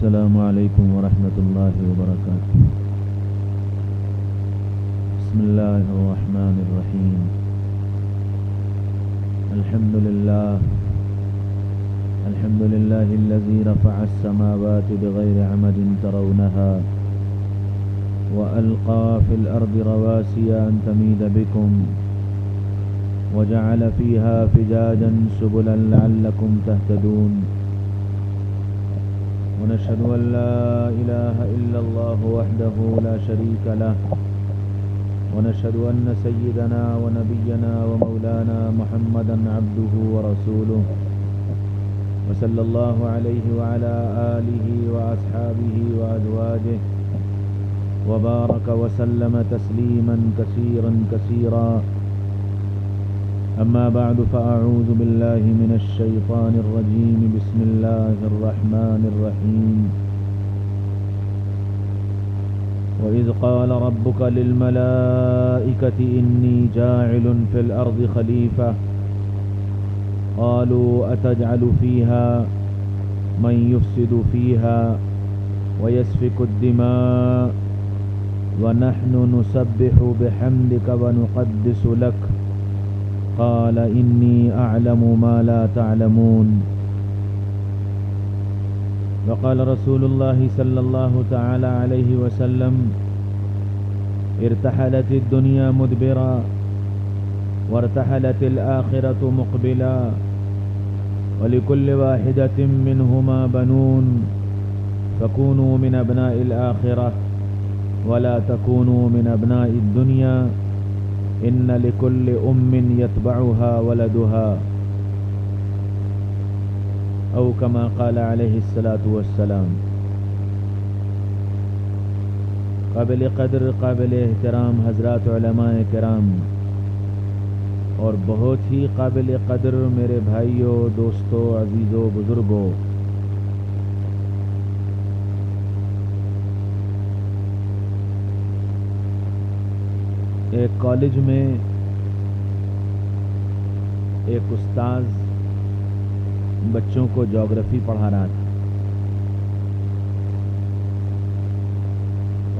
السلام علیکم ورحمۃ اللہ وبرکاتہ۔ بسم اللہ الرحمن الرحیم۔ الحمد للہ الذی رفع السماوات بغیر عمد ترونها وألقى في الأرض رواسي أن تميد بكم وجعل فيها فجاجا سبلا لعلكم تهتدون ونشهد أن لا إله إلا الله وحده لا شريك له ونشهد أن سيدنا ونبينا ومولانا محمدا عبده ورسوله وصلى الله عليه وعلى آله وأصحابه وأزواجه وبارك وسلم تسليما كثيرا كثيرا، أما بعد فأعوذ بالله من الشيطان الرجيم، بسم الله الرحمن الرحيم۔ وإذ قال ربك للملائكة إني جاعل في الأرض خليفة قالوا أتجعل فيها من يفسد فيها ويسفك الدماء ونحن نسبح بحمدك ونقدس لك قال إني أعلم ما لا تعلمون۔ وقال رسول الله صلى الله تعالى عليه وسلم: ارتحلت الدنيا مدبرا وارتحلت الآخرة مقبلا ولكل واحدة منهما بنون فكونوا من أبناء الآخرة ولا تكونوا من أبناء الدنيا إن لكل يتبعها ولدها أو كما قال عليه الصلاة والسلام۔ قابل قدر، قابل احترام حضرات علماء کرام اور بہت ہی قابل قدر میرے بھائیوں، دوستوں، عزیزوں، بزرگوں، ایک کالج میں ایک استاذ بچوں کو جغرافی پڑھا رہا تھا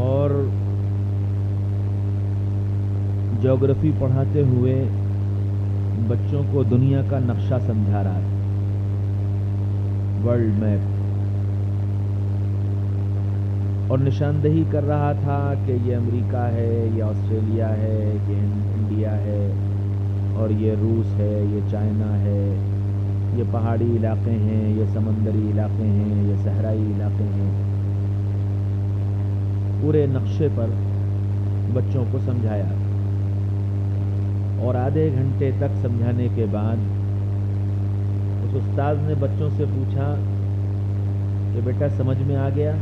اور جغرافی پڑھاتے ہوئے بچوں کو دنیا کا نقشہ سمجھا رہا تھا، ورلڈ میپ، اور نشاندہی کر رہا تھا کہ یہ امریکہ ہے، یہ آسٹریلیا ہے، یہ انڈیا ہے، اور یہ روس ہے، یہ چائنا ہے، یہ پہاڑی علاقے ہیں، یہ سمندری علاقے ہیں، یہ صحرائی علاقے ہیں۔ پورے نقشے پر بچوں کو سمجھایا اور آدھے گھنٹے تک سمجھانے کے بعد اس استاذ نے بچوں سے پوچھا کہ بیٹا سمجھ میں آ گیا؟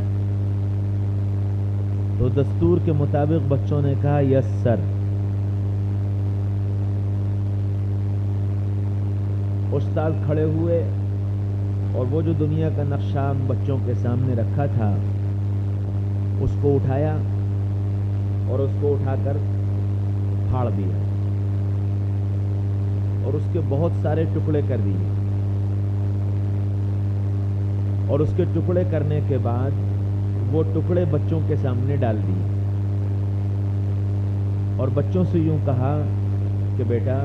تو دستور کے مطابق بچوں نے کہا یس سر۔ استاد کھڑے ہوئے اور وہ جو دنیا کا نقشہ بچوں کے سامنے رکھا تھا اس کو اٹھایا اور اس کو اٹھا کر پھاڑ دیا اور اس کے بہت سارے ٹکڑے کر دیے، اور اس کے ٹکڑے کرنے کے بعد وہ ٹکڑے بچوں کے سامنے ڈال دیے اور بچوں سے یوں کہا کہ بیٹا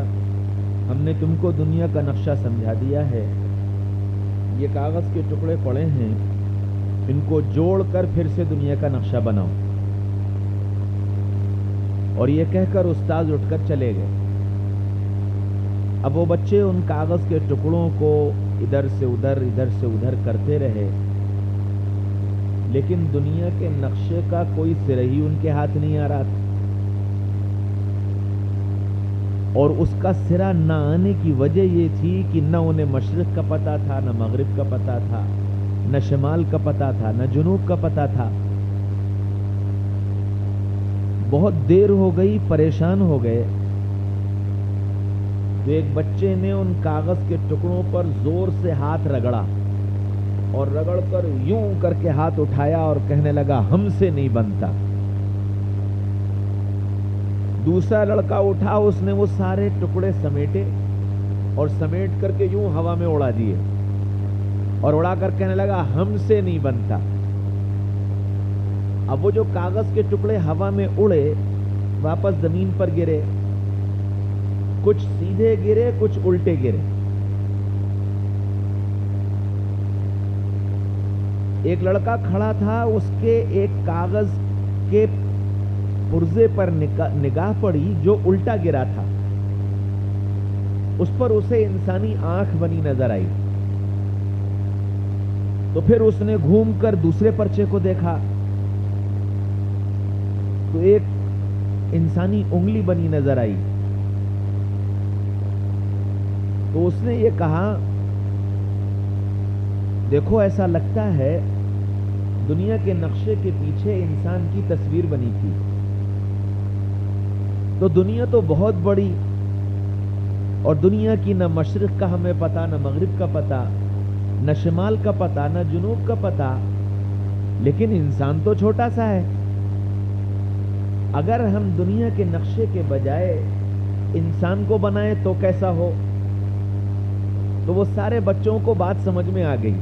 ہم نے تم کو دنیا کا نقشہ سمجھا دیا ہے، یہ کاغذ کے ٹکڑے پڑے ہیں، ان کو جوڑ کر پھر سے دنیا کا نقشہ بناؤ۔ اور یہ کہہ کر استاد اٹھ کر چلے گئے۔ اب وہ بچے ان کاغذ کے ٹکڑوں کو ادھر سے ادھر کرتے رہے، لیکن دنیا کے نقشے کا کوئی سر ہی ان کے ہاتھ نہیں آ رہا تھا، اور اس کا سرا نہ آنے کی وجہ یہ تھی کہ نہ انہیں مشرق کا پتہ تھا، نہ مغرب کا پتہ تھا، نہ شمال کا پتہ تھا، نہ جنوب کا پتہ تھا۔ بہت دیر ہو گئی، پریشان ہو گئے، تو ایک بچے نے ان کاغذ کے ٹکڑوں پر زور سے ہاتھ رگڑا اور رگڑ کر یوں کر کے ہاتھ اٹھایا اور کہنے لگا ہم سے نہیں بنتا۔ دوسرا لڑکا اٹھا، اس نے وہ سارے ٹکڑے سمیٹے اور سمیٹ کر کے یوں ہوا میں اڑا دیے اور اڑا کر کہنے لگا ہم سے نہیں بنتا۔ اب وہ جو کاغذ کے ٹکڑے ہوا میں اڑے واپس زمین پر گرے، کچھ سیدھے گرے کچھ الٹے گرے. ایک لڑکا کھڑا تھا، اس کے ایک کاغذ کے پرزے پر نگاہ پڑی جو الٹا گرا تھا، اس پر اسے انسانی آنکھ بنی نظر آئی. تو پھر اس نے گھوم کر دوسرے پرچے کو دیکھا تو ایک انسانی انگلی بنی نظر آئی. تو اس نے یہ کہا، دیکھو ایسا لگتا ہے دنیا کے نقشے کے پیچھے انسان کی تصویر بنی تھی. تو دنیا تو بہت بڑی، اور دنیا کی نہ مشرق کا ہمیں پتا، نہ مغرب کا پتا، نہ شمال کا پتا، نہ جنوب کا پتا، لیکن انسان تو چھوٹا سا ہے. اگر ہم دنیا کے نقشے کے بجائے انسان کو بنائیں تو کیسا ہو؟ تو وہ سارے بچوں کو بات سمجھ میں آ گئی،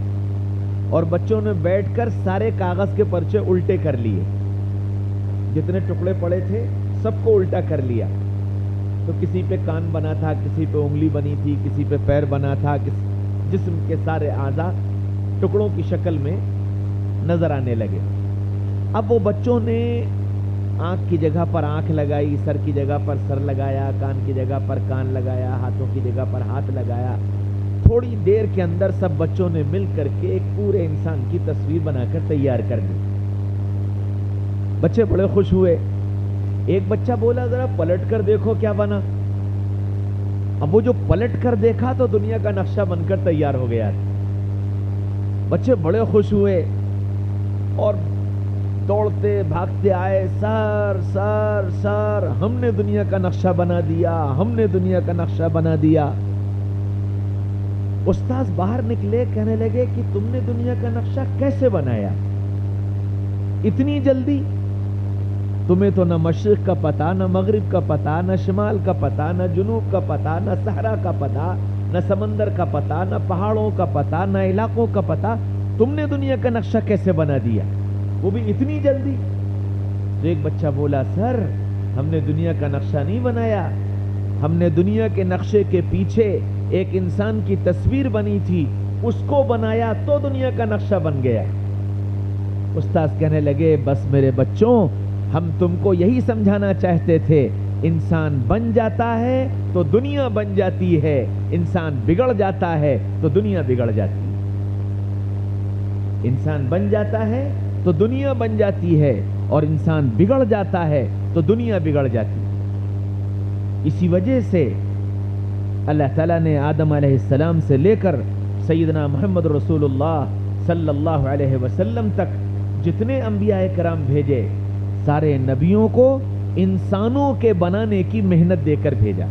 اور بچوں نے بیٹھ کر سارے کاغذ کے پرچے الٹے کر لیے. جتنے ٹکڑے پڑے تھے سب کو الٹا کر لیا. تو کسی پہ کان بنا تھا، کسی پہ انگلی بنی تھی، کسی پہ پیر بنا تھا، جسم کے سارے اعضاء ٹکڑوں کی شکل میں نظر آنے لگے. اب وہ بچوں نے آنکھ کی جگہ پر آنکھ لگائی، سر کی جگہ پر سر لگایا، کان کی جگہ پر کان لگایا، ہاتھوں کی جگہ پر ہاتھ لگایا. تھوڑی دیر کے اندر سب بچوں نے مل کر کے ایک پورے انسان کی تصویر بنا کر تیار کر دی. بچے بڑے خوش ہوئے. ایک بچہ بولا ذرا پلٹ کر دیکھو کیا بنا. اب وہ جو پلٹ کر دیکھا تو دنیا کا نقشہ بن کر تیار ہو گیا. بچے بڑے خوش ہوئے اور دوڑتے بھاگتے آئے، سر سر سر ہم نے دنیا کا نقشہ بنا دیا، ہم نے دنیا کا نقشہ بنا دیا. استاذ باہر نکلے، کہنے لگے کہ تم نے دنیا کا نقشہ کیسے بنایا اتنی جلدی؟ تمہیں تو نہ مشرق کا پتا، نہ مغرب کا پتا، نہ شمال کا پتا، نہ جنوب کا پتا، نہ صحرا کا پتا، نہ سمندر کا پتا، نہ پہاڑوں کا پتا، نہ علاقوں کا پتا. تم نے دنیا کا نقشہ کیسے بنا دیا، وہ بھی اتنی جلدی؟ تو ایک بچہ بولا، سر ہم نے دنیا کا نقشہ نہیں بنایا، ہم نے دنیا کے نقشے کے پیچھے ایک انسان کی تصویر بنی تھی، اس کو بنایا تو دنیا کا نقشہ بن گیا. استاذ کہنے لگے، بس میرے بچوں، ہم تم کو یہی سمجھانا چاہتے تھے، انسان بن جاتا ہے تو دنیا بن جاتی ہے، انسان بگڑ جاتا ہے تو دنیا بگڑ جاتی ہے. انسان بن جاتا ہے تو دنیا بن جاتی ہے، اور انسان بگڑ جاتا ہے تو دنیا بگڑ جاتی ہے. اسی وجہ سے اللہ تعالیٰ نے آدم علیہ السلام سے لے کر سیدنا محمد رسول اللہ صلی اللہ علیہ وسلم تک جتنے انبیاء کرام بھیجے، سارے نبیوں کو انسانوں کے بنانے کی محنت دے کر بھیجا.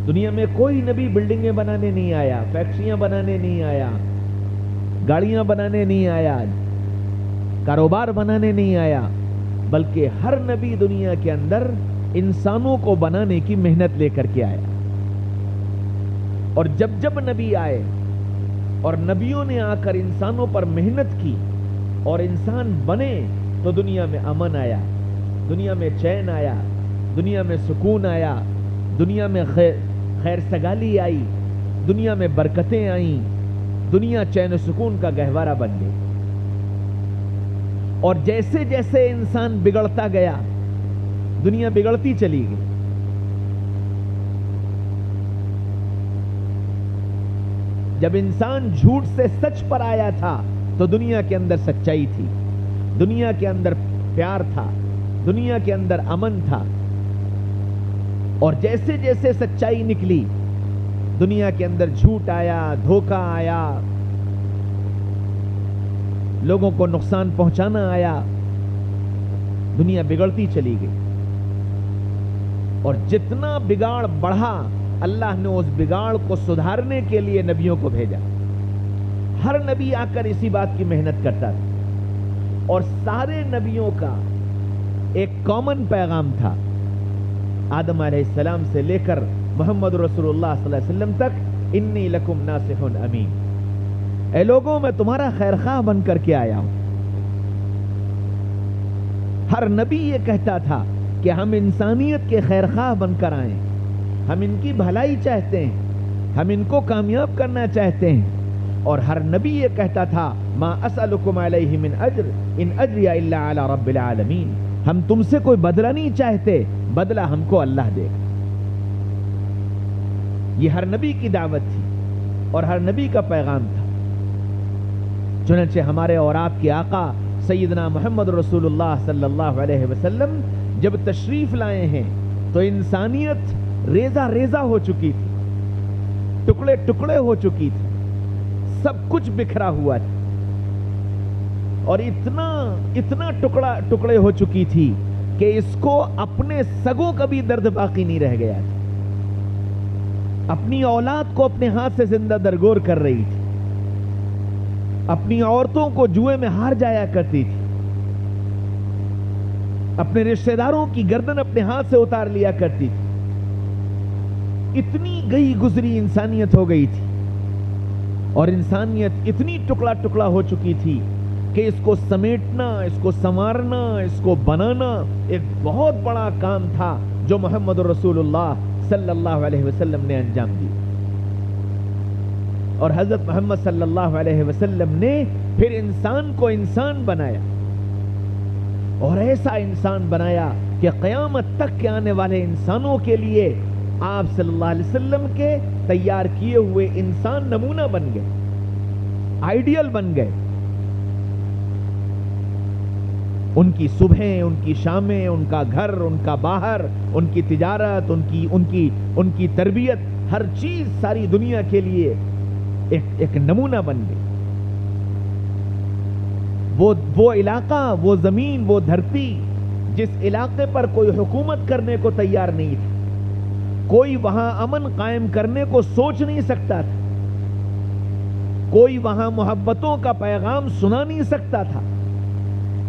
دنیا میں کوئی نبی بلڈنگیں بنانے نہیں آیا، فیکٹریاں بنانے نہیں آیا، گاڑیاں بنانے نہیں آیا، کاروبار بنانے نہیں آیا، بلکہ ہر نبی دنیا کے اندر انسانوں کو بنانے کی محنت لے کر کے آیا. اور جب جب نبی آئے اور نبیوں نے آ کر انسانوں پر محنت کی اور انسان بنے، تو دنیا میں امن آیا، دنیا میں چین آیا، دنیا میں سکون آیا، دنیا میں خیر سگالی آئی، دنیا میں برکتیں آئیں، دنیا چین و سکون کا گہوارہ بن گئی. اور جیسے جیسے انسان بگڑتا گیا، دنیا بگڑتی چلی گئی. جب انسان جھوٹ سے سچ پر آیا تھا تو دنیا کے اندر سچائی تھی، دنیا کے اندر پیار تھا، دنیا کے اندر امن تھا. اور جیسے جیسے سچائی نکلی، دنیا کے اندر جھوٹ آیا، دھوکہ آیا، لوگوں کو نقصان پہنچانا آیا، دنیا بگڑتی چلی گئی. اور جتنا بگاڑ بڑھا، اللہ نے اس بگاڑ کو سدھارنے کے لیے نبیوں کو بھیجا. ہر نبی آ کر اسی بات کی محنت کرتا تھا، اور سارے نبیوں کا ایک کامن پیغام تھا. آدم علیہ السلام سے لے کر محمد رسول اللہ صلی اللہ علیہ وسلم تک، انی لکم ناصح امین، اے لوگوں میں تمہارا خیر خواہ بن کر کے آیا ہوں. ہر نبی یہ کہتا تھا کہ ہم انسانیت کے خیر خواہ بن کر آئیں، ہم ان کی بھلائی چاہتے ہیں، ہم ان کو کامیاب کرنا چاہتے ہیں. اور ہر نبی یہ کہتا تھا ما اسألکم علیہ من اجر ان اجری الا علی رب العالمین، ہم تم سے کوئی بدلہ نہیں چاہتے، بدلہ ہم کو اللہ دے گا. یہ ہر نبی کی دعوت تھی اور ہر نبی کا پیغام تھا. چنانچہ ہمارے اور آپ کے آقا سیدنا محمد رسول اللہ صلی اللہ علیہ وسلم جب تشریف لائے ہیں تو انسانیت ریزہ ریزہ ہو چکی تھی، ٹکڑے ٹکڑے ہو چکی تھی، سب کچھ بکھرا ہوا تھا، اور اتنا ٹکڑے ہو چکی تھی کہ اس کو اپنے سگوں کا بھی درد باقی نہیں رہ گیا تھا. اپنی اولاد کو اپنے ہاتھ سے زندہ درگور کر رہی تھی، اپنی عورتوں کو جوئے میں ہار جایا کرتی تھی، اپنے رشتہ داروں کی گردن اپنے ہاتھ سے اتار لیا کرتی تھی. اتنی گئی گزری انسانیت ہو گئی تھی، اور انسانیت اتنی ٹکڑا ٹکڑا ہو چکی تھی کہ اس کو سمیٹنا، اس کو سنوارنا، اس کو بنانا ایک بہت بڑا کام تھا جو محمد رسول اللہ صلی اللہ علیہ وسلم نے انجام دی. اور حضرت محمد صلی اللہ علیہ وسلم نے پھر انسان کو انسان بنایا، اور ایسا انسان بنایا کہ قیامت تک کے آنے والے انسانوں کے لیے آپ صلی اللہ علیہ وسلم کے تیار کیے ہوئے انسان نمونہ بن گئے، آئیڈیل بن گئے. ان کی صبحیں، ان کی شامیں، ان کا گھر، ان کا باہر، ان کی تجارت، ان کی تربیت، ہر چیز ساری دنیا کے لیے ایک نمونہ بن گئی. وہ علاقہ، وہ زمین، وہ دھرتی جس علاقے پر کوئی حکومت کرنے کو تیار نہیں تھا، کوئی وہاں امن قائم کرنے کو سوچ نہیں سکتا تھا، کوئی وہاں محبتوں کا پیغام سنا نہیں سکتا تھا،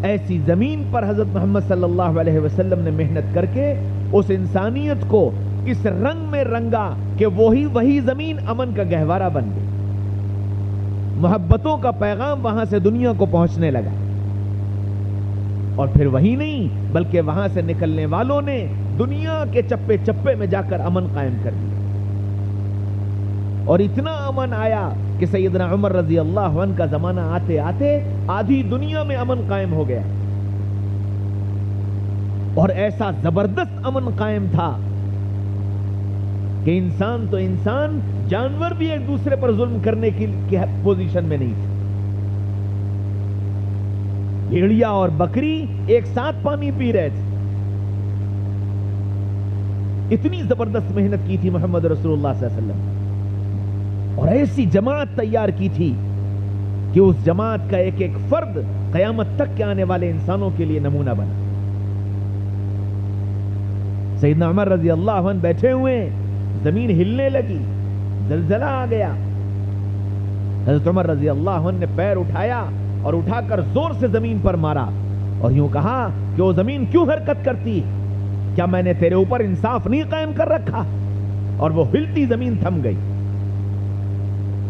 ایسی زمین پر حضرت محمد صلی اللہ علیہ وسلم نے محنت کر کے اس انسانیت کو اس رنگ میں رنگا کہ وہی زمین امن کا گہوارہ بن گئی. محبتوں کا پیغام وہاں سے دنیا کو پہنچنے لگا، اور پھر وہی نہیں بلکہ وہاں سے نکلنے والوں نے دنیا کے چپے چپے میں جا کر امن قائم کر دیا. اور اتنا امن آیا کہ سیدنا عمر رضی اللہ عنہ کا زمانہ آتے آتے آدھی دنیا میں امن قائم ہو گیا، اور ایسا زبردست امن قائم تھا کہ انسان تو انسان، جانور بھی ایک دوسرے پر ظلم کرنے کی پوزیشن میں نہیں تھے. بھیڑیا اور بکری ایک ساتھ پانی پی رہے تھے. اتنی زبردست محنت کی تھی محمد رسول اللہ صلی اللہ علیہ وسلم، اور ایسی جماعت تیار کی تھی کہ اس جماعت کا ایک ایک فرد قیامت تک کے آنے والے انسانوں کے لیے نمونہ بنا. سیدنا عمر رضی اللہ عنہ بیٹھے ہوئے، زمین ہلنے لگی، زلزلہ آ گیا. حضرت عمر رضی اللہ عنہ نے پیر اٹھایا اور اٹھا کر زور سے زمین پر مارا، اور یوں کہا کہ وہ زمین کیوں حرکت کرتی؟ کیا میں نے تیرے اوپر انصاف نہیں قائم کر رکھا؟ اور وہ ہلتی زمین تھم گئی.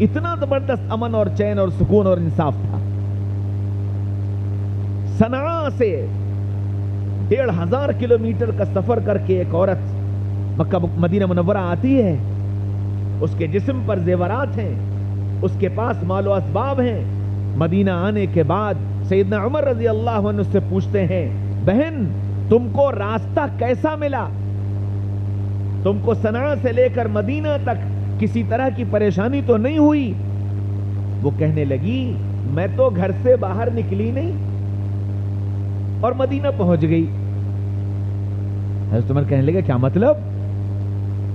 اتنا زبردست امن اور چین اور سکون اور انصاف تھا. صنعاء سے 1500 کلومیٹر کا سفر کر کے ایک عورت مکہ مدینہ منورہ آتی ہے، اس کے جسم پر زیورات ہیں، اس کے پاس مال و اسباب ہیں. مدینہ آنے کے بعد سیدنا عمر رضی اللہ عنہ سے پوچھتے ہیں، بہن تم کو راستہ کیسا ملا؟ تم کو صنعاء سے لے کر مدینہ تک کسی طرح کی پریشانی تو نہیں ہوئی؟ وہ کہنے لگی، میں تو گھر سے باہر نکلی نہیں اور مدینہ پہنچ گئی. حضرت عمر کہنے لگے، کیا مطلب؟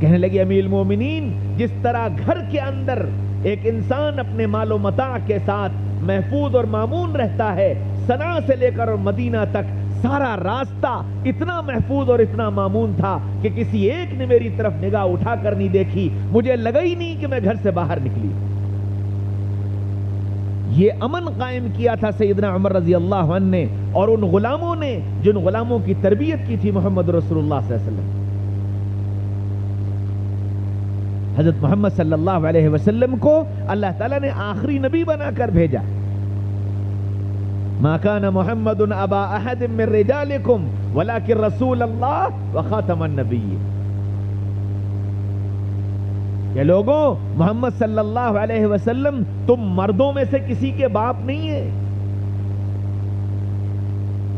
کہنے لگی، امیر المومنین، جس طرح گھر کے اندر ایک انسان اپنے مال و متاع کے ساتھ محفوظ اور مامون رہتا ہے، صنعاء سے لے کر مدینہ تک سارا راستہ اتنا محفوظ اور اتنا مامون تھا کہ کسی ایک نے میری طرف نگاہ اٹھا کر نہیں دیکھی، مجھے لگا ہی نہیں کہ میں گھر سے باہر نکلی. یہ امن قائم کیا تھا سیدنا عمر رضی اللہ عنہ نے، اور ان غلاموں نے جن غلاموں کی تربیت کی تھی محمد رسول اللہ صلی اللہ علیہ وسلم. حضرت محمد صلی اللہ علیہ وسلم کو اللہ تعالیٰ نے آخری نبی بنا کر بھیجا. ما کان محمد ابا احد من رجالکم ولکن رسول اللہ وخاتم النبیین. کہ لوگوں، محمد صلی اللہ علیہ وسلم تم مردوں میں سے کسی کے باپ نہیں ہیں،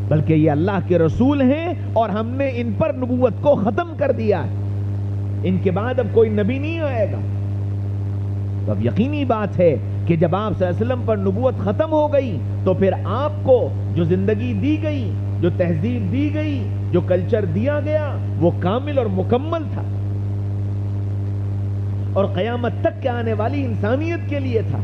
بلکہ یہ اللہ کے رسول ہیں اور ہم نے ان پر نبوت کو ختم کر دیا ہے. ان کے بعد اب کوئی نبی نہیں آئے گا. تو اب یقینی بات ہے کہ جب آپ صلی اللہ علیہ وسلم پر نبوت ختم ہو گئی تو پھر آپ کو جو زندگی دی گئی، جو تہذیب دی گئی، جو کلچر دیا گیا، وہ کامل اور مکمل تھا اور قیامت تک کے آنے والی انسانیت کے لیے تھا.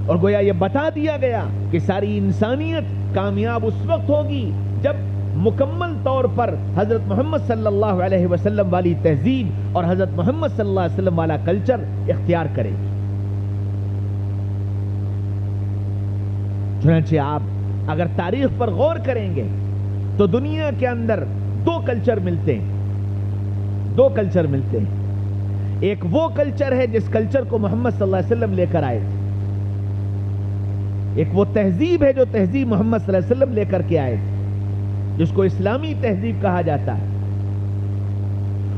اور گویا یہ بتا دیا گیا کہ ساری انسانیت کامیاب اس وقت ہوگی جب مکمل طور پر حضرت محمد صلی اللہ علیہ وسلم والی تہذیب اور حضرت محمد صلی اللہ علیہ وسلم والا کلچر اختیار کرے گی. چنانچہ آپ اگر تاریخ پر غور کریں گے تو دنیا کے اندر دو کلچر ملتے ہیں. دو کلچر ملتے ہیں. ایک وہ کلچر ہے جس کلچر کو محمد صلی اللہ علیہ وسلم لے کر آئے تھے. ایک وہ تہذیب ہے جو تہذیب محمد صلی اللہ علیہ وسلم لے کر کے آئے تھے، جس کو اسلامی تہذیب کہا جاتا ہے.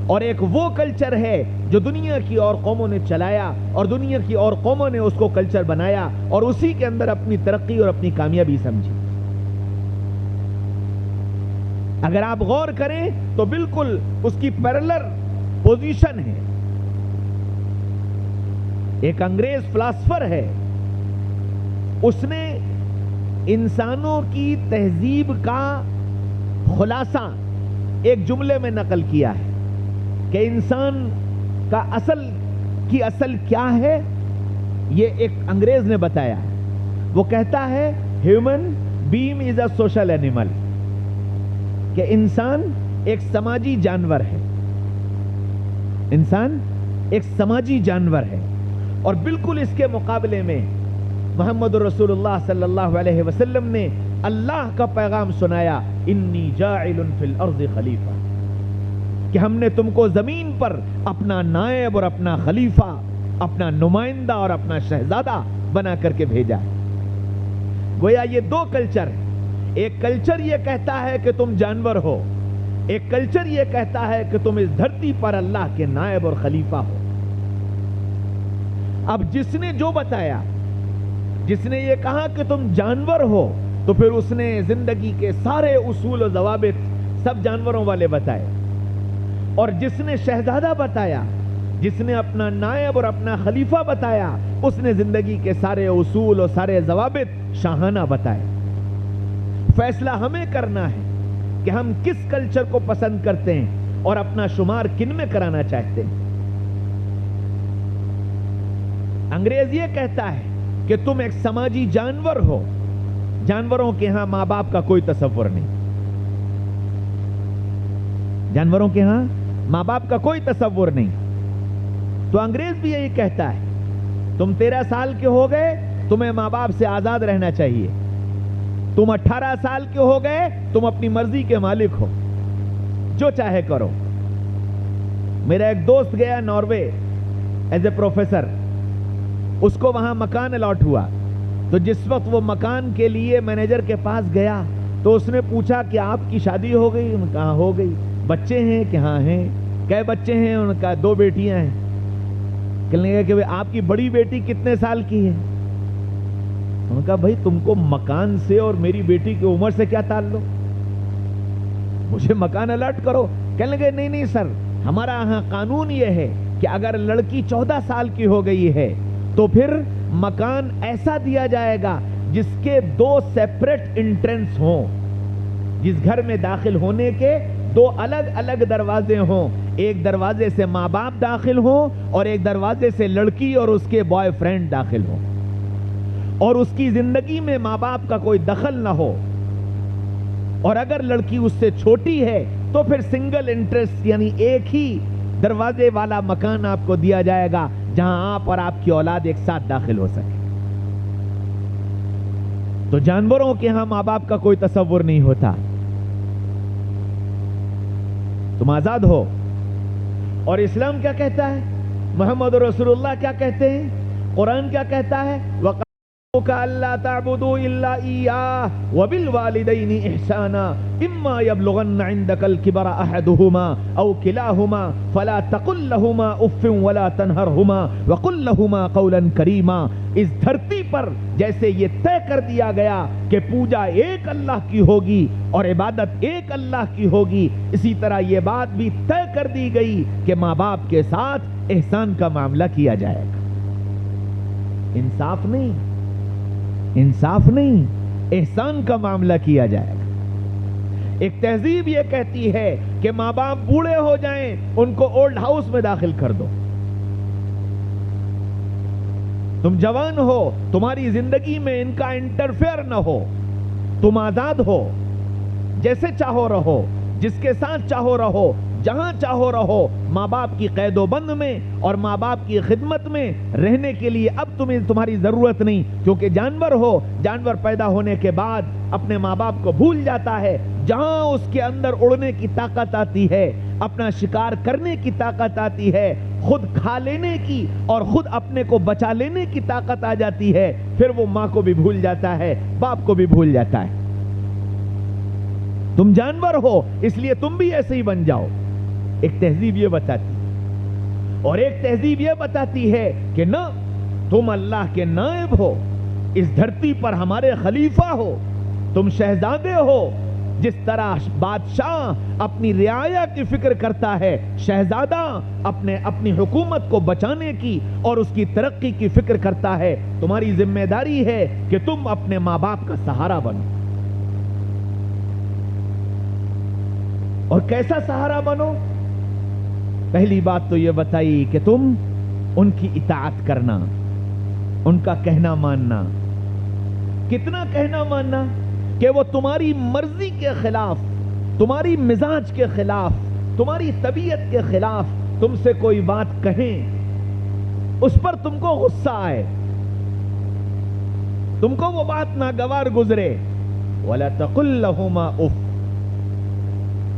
اور ایک وہ کلچر ہے جو دنیا کی اور قوموں نے چلایا اور دنیا کی اور قوموں نے اس کو کلچر بنایا اور اسی کے اندر اپنی ترقی اور اپنی کامیابی سمجھی. اگر آپ غور کریں تو بالکل اس کی پیرلر پوزیشن ہے. ایک انگریز فلاسفر ہے، اس نے انسانوں کی تہذیب کا خلاصہ ایک جملے میں نقل کیا ہے کہ انسان کا اصل کیا ہے. یہ ایک انگریز نے بتایا. وہ کہتا ہے human being is a social animal, کہ انسان ایک سماجی جانور ہے. انسان ایک سماجی جانور ہے. اور بالکل اس کے مقابلے میں محمد رسول اللہ صلی اللہ علیہ وسلم نے اللہ کا پیغام سنایا، انی جاعل فی الارض خلیفہ، کہ ہم نے تم کو زمین پر اپنا نائب اور اپنا خلیفہ، اپنا نمائندہ اور اپنا شہزادہ بنا کر کے بھیجا. گویا یہ دو کلچر ہیں. ایک کلچر یہ کہتا ہے کہ تم جانور ہو، ایک کلچر یہ کہتا ہے کہ تم اس دھرتی پر اللہ کے نائب اور خلیفہ ہو. اب جس نے جو بتایا، جس نے یہ کہا کہ تم جانور ہو، تو پھر اس نے زندگی کے سارے اصول و ضوابط سب جانوروں والے بتائے. اور جس نے شہزادہ بتایا، جس نے اپنا نائب اور اپنا خلیفہ بتایا، اس نے زندگی کے سارے اصول اور سارے ضوابط شاہانہ بتائے. فیصلہ ہمیں کرنا ہے کہ ہم کس کلچر کو پسند کرتے ہیں اور اپنا شمار کن میں کرانا چاہتے ہیں. انگریز یہ کہتا ہے کہ تم ایک سماجی جانور ہو. جانوروں کے ہاں ماں باپ کا کوئی تصور نہیں. جانوروں کے ہاں ماں باپ کا کوئی تصور نہیں. تو انگریز بھی یہی کہتا ہے، تم 13 سال کے ہو گئے، تمہیں ماں باپ سے آزاد رہنا چاہیے. تم 18 سال کے ہو گئے، تم اپنی مرضی کے مالک ہو، جو چاہے کرو. میرا ایک دوست گیا ناروے ایز اے پروفیسر. اس کو وہاں مکان الاٹ ہوا، تو جس وقت وہ مکان کے لیے مینیجر کے پاس گیا تو اس نے پوچھا کہ آپ کی شادی ہو گئی؟ انہوں نے کہا ہو گئی. بچے ہیں کہ ہاں ہیں. کئے بچے ہیں؟ انہوں نے کہا 2 بیٹیاں ہیں. کہنے لگا کہ آپ کی بڑی بیٹی کتنے سال کی ہے؟ انہوں نے کہا بھائی تم کو مکان سے اور میری بیٹی کی عمر سے کیا تعلق؟ مجھے مکان الاٹ کرو. کہنے لگے نہیں سر، ہمارا یہاں قانون یہ ہے کہ اگر لڑکی 14 سال کی ہو گئی ہے تو پھر مکان ایسا دیا جائے گا جس کے 2 سیپریٹ انٹرنس ہوں، جس گھر میں داخل ہونے کے 2 الگ الگ دروازے ہوں. ایک دروازے سے ماں باپ داخل ہوں اور ایک دروازے سے لڑکی اور اس کے بوائے فرینڈ داخل ہوں، اور اس کی زندگی میں ماں باپ کا کوئی دخل نہ ہو. اور اگر لڑکی اس سے چھوٹی ہے تو پھر سنگل انٹرسٹ، یعنی ایک ہی دروازے والا مکان آپ کو دیا جائے گا جہاں آپ اور آپ کی اولاد ایک ساتھ داخل ہو سکے. تو جانوروں کے ہاں ماں باپ کا کوئی تصور نہیں ہوتا. تم آزاد ہو. اور اسلام کیا کہتا ہے؟ محمد رسول اللہ کیا کہتے ہیں؟ قرآن کیا کہتا ہے؟ ربک الا تعبدوا الا ایاہ وبالوالدین احسانا اما یبلغن عندک الکبر احدہما او کلاہما فلا تقل لہما اف ولا تنہرہما وقل لہما قولا کریما. اس دھرتی پر جیسے یہ طے کر دیا گیا کہ پوجا ایک اللہ کی ہوگی اور عبادت ایک اللہ کی ہوگی، اسی طرح یہ بات بھی طے کر دی گئی کہ ماں باپ کے ساتھ احسان کا معاملہ کیا جائے گا. انصاف نہیں، احسان کا معاملہ کیا جائے گا. ایک تہذیب یہ کہتی ہے کہ ماں باپ بوڑھے ہو جائیں ان کو اولڈ ہاؤس میں داخل کر دو. تم جوان ہو، تمہاری زندگی میں ان کا انٹرفیئر نہ ہو، تم آزاد ہو، جیسے چاہو رہو، جس کے ساتھ چاہو رہو، جہاں چاہو رہو، ماں باپ کی قید و بند میں اور ماں باپ کی خدمت میں رہنے کے لیے اب تمہاری ضرورت نہیں. کیونکہ جانور ہو، جانور پیدا ہونے کے بعد اپنے ماں باپ کو بھول جاتا ہے. جہاں اس کے اندر اڑنے کی طاقت آتی ہے، اپنا شکار کرنے کی طاقت آتی ہے، خود کھا لینے کی اور خود اپنے کو بچا لینے کی طاقت آ جاتی ہے، پھر وہ ماں کو بھی بھول جاتا ہے، باپ کو بھی بھول جاتا ہے. تم جانور ہو اس لیے تم بھی ایسے ہی بن جاؤ. ایک تہذیب یہ بتاتی ہے، اور ایک تہذیب یہ بتاتی ہے کہ نہ، تم اللہ کے نائب ہو، اس دھرتی پر ہمارے خلیفہ ہو، تم شہزادے ہو. جس طرح بادشاہ اپنی رعایا کی فکر کرتا ہے، شہزادہ اپنی حکومت کو بچانے کی اور اس کی ترقی کی فکر کرتا ہے. تمہاری ذمہ داری ہے کہ تم اپنے ماں باپ کا سہارا بنو. اور کیسا سہارا بنو؟ پہلی بات تو یہ بتائی کہ تم ان کی اطاعت کرنا، ان کا کہنا ماننا. کتنا کہنا ماننا؟ کہ وہ تمہاری مرضی کے خلاف، تمہاری مزاج کے خلاف، تمہاری طبیعت کے خلاف تم سے کوئی بات کہیں، اس پر تم کو غصہ آئے، تم کو وہ بات ناگوار گزرے. وَلَا تَقُلْ لَهُمَا اُفْ.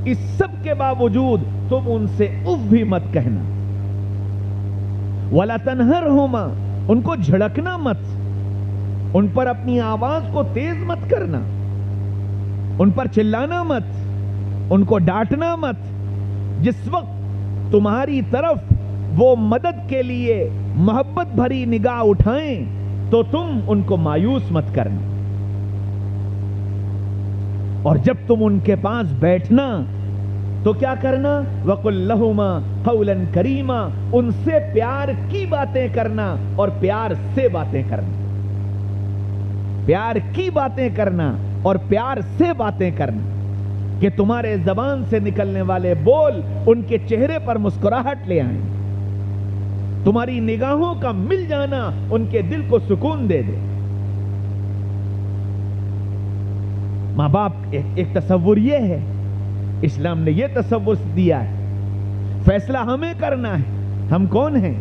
اس سب کے باوجود تم ان سے اف بھی مت کہنا. وَلَا تَنْهَرْهُمَا. ان کو جھڑکنا مت، ان پر اپنی آواز کو تیز مت کرنا، ان پر چلانا مت، ان کو ڈانٹنا مت. جس وقت تمہاری طرف وہ مدد کے لیے محبت بھری نگاہ اٹھائیں تو تم ان کو مایوس مت کرنا. اور جب تم ان کے پاس بیٹھنا تو کیا کرنا؟ وَقُلْ لَهُمَا قَوْلًا كَرِيمًا. ان سے پیار کی باتیں کرنا اور پیار سے باتیں کرنا. پیار کی باتیں کرنا اور پیار سے باتیں کرنا کہ تمہارے زبان سے نکلنے والے بول ان کے چہرے پر مسکراہٹ لے آئیں. تمہاری نگاہوں کا مل جانا ان کے دل کو سکون دے دے. ماں باپ ایک تصور یہ ہے، اسلام نے یہ تصور دیا ہے. فیصلہ ہمیں کرنا ہے. ہم کون ہیں؟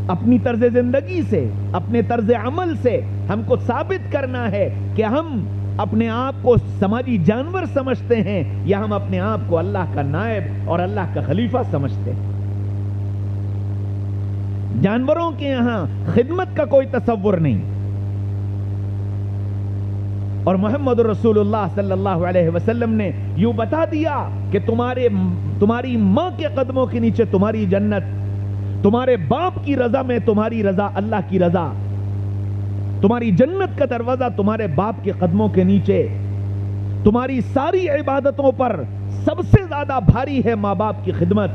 اپنی طرز زندگی سے، اپنے طرز عمل سے ہم کو ثابت کرنا ہے کہ ہم اپنے آپ کو سماجی جانور سمجھتے ہیں یا ہم اپنے آپ کو اللہ کا نائب اور اللہ کا خلیفہ سمجھتے ہیں. جانوروں کے یہاں خدمت کا کوئی تصور نہیں. اور محمد رسول اللہ صلی اللہ علیہ وسلم نے یوں بتا دیا کہ تمہاری ماں کے قدموں کے نیچے تمہاری جنت، تمہارے باپ کی رضا میں تمہاری رضا، اللہ کی رضا. تمہاری جنت کا دروازہ تمہارے باپ کے قدموں کے نیچے. تمہاری ساری عبادتوں پر سب سے زیادہ بھاری ہے ماں باپ کی خدمت.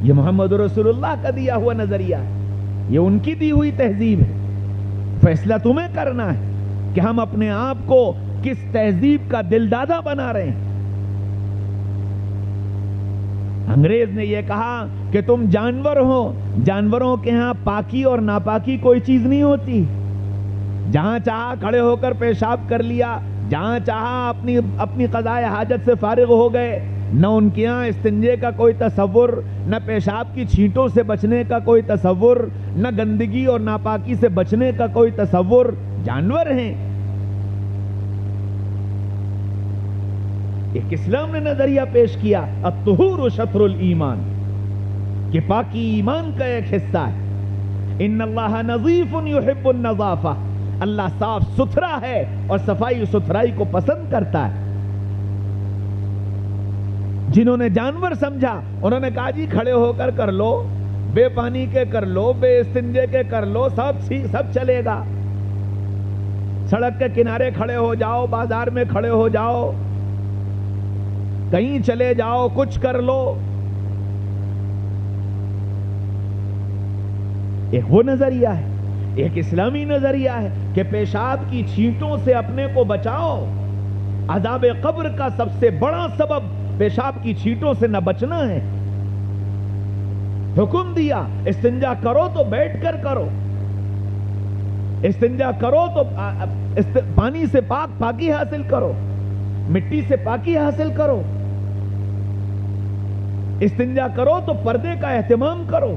یہ محمد رسول اللہ کا دیا ہوا نظریہ ہے، یہ ان کی دی ہوئی تہذیب ہے. فیصلہ تمہیں کرنا ہے کہ ہم اپنے آپ کو کس تہذیب کا دلدادہ بنا رہے ہیں. انگریز نے یہ کہا کہ تم جانور ہو، جانوروں کے ہاں پاکی اور ناپاکی کوئی چیز نہیں ہوتی. جہاں چاہا کھڑے ہو کر پیشاب کر لیا، جہاں چاہا اپنی قضائے حاجت سے فارغ ہو گئے. نہ ان کے ہاں استنجے کا کوئی تصور، نہ پیشاب کی چھینٹوں سے بچنے کا کوئی تصور، نہ گندگی اور ناپاکی سے بچنے کا کوئی تصور. جانور ہیں. ایک اسلام نے نظریہ پیش کیا، الطہور شطر الایمان، کہ پاکی ایمان کا ایک حصہ ہے. ان اللہ نظیف یحب النظافہ، اللہ صاف ستھرا ہے اور صفائی ستھرائی کو پسند کرتا ہے۔ جنہوں نے جانور سمجھا انہوں نے کہا جی کھڑے ہو کر کر لو، بے پانی کے کر لو، بے استنجے کے کر لو، سب چلے گا۔ سڑک کے کنارے کھڑے ہو جاؤ، بازار میں کھڑے ہو جاؤ، کہیں چلے جاؤ، کچھ کر لو۔ ایک وہ نظریہ ہے، ایک اسلامی نظریہ ہے کہ پیشاب کی چھینٹوں سے اپنے کو بچاؤ۔ عذاب قبر کا سب سے بڑا سبب پیشاب کی چھینٹوں سے نہ بچنا ہے۔ حکم دیا استنجا کرو تو بیٹھ کر کرو، استنجا کرو تو پانی سے پاکی حاصل کرو، مٹی سے پاکی حاصل کرو، استنجا کرو تو پردے کا اہتمام کرو۔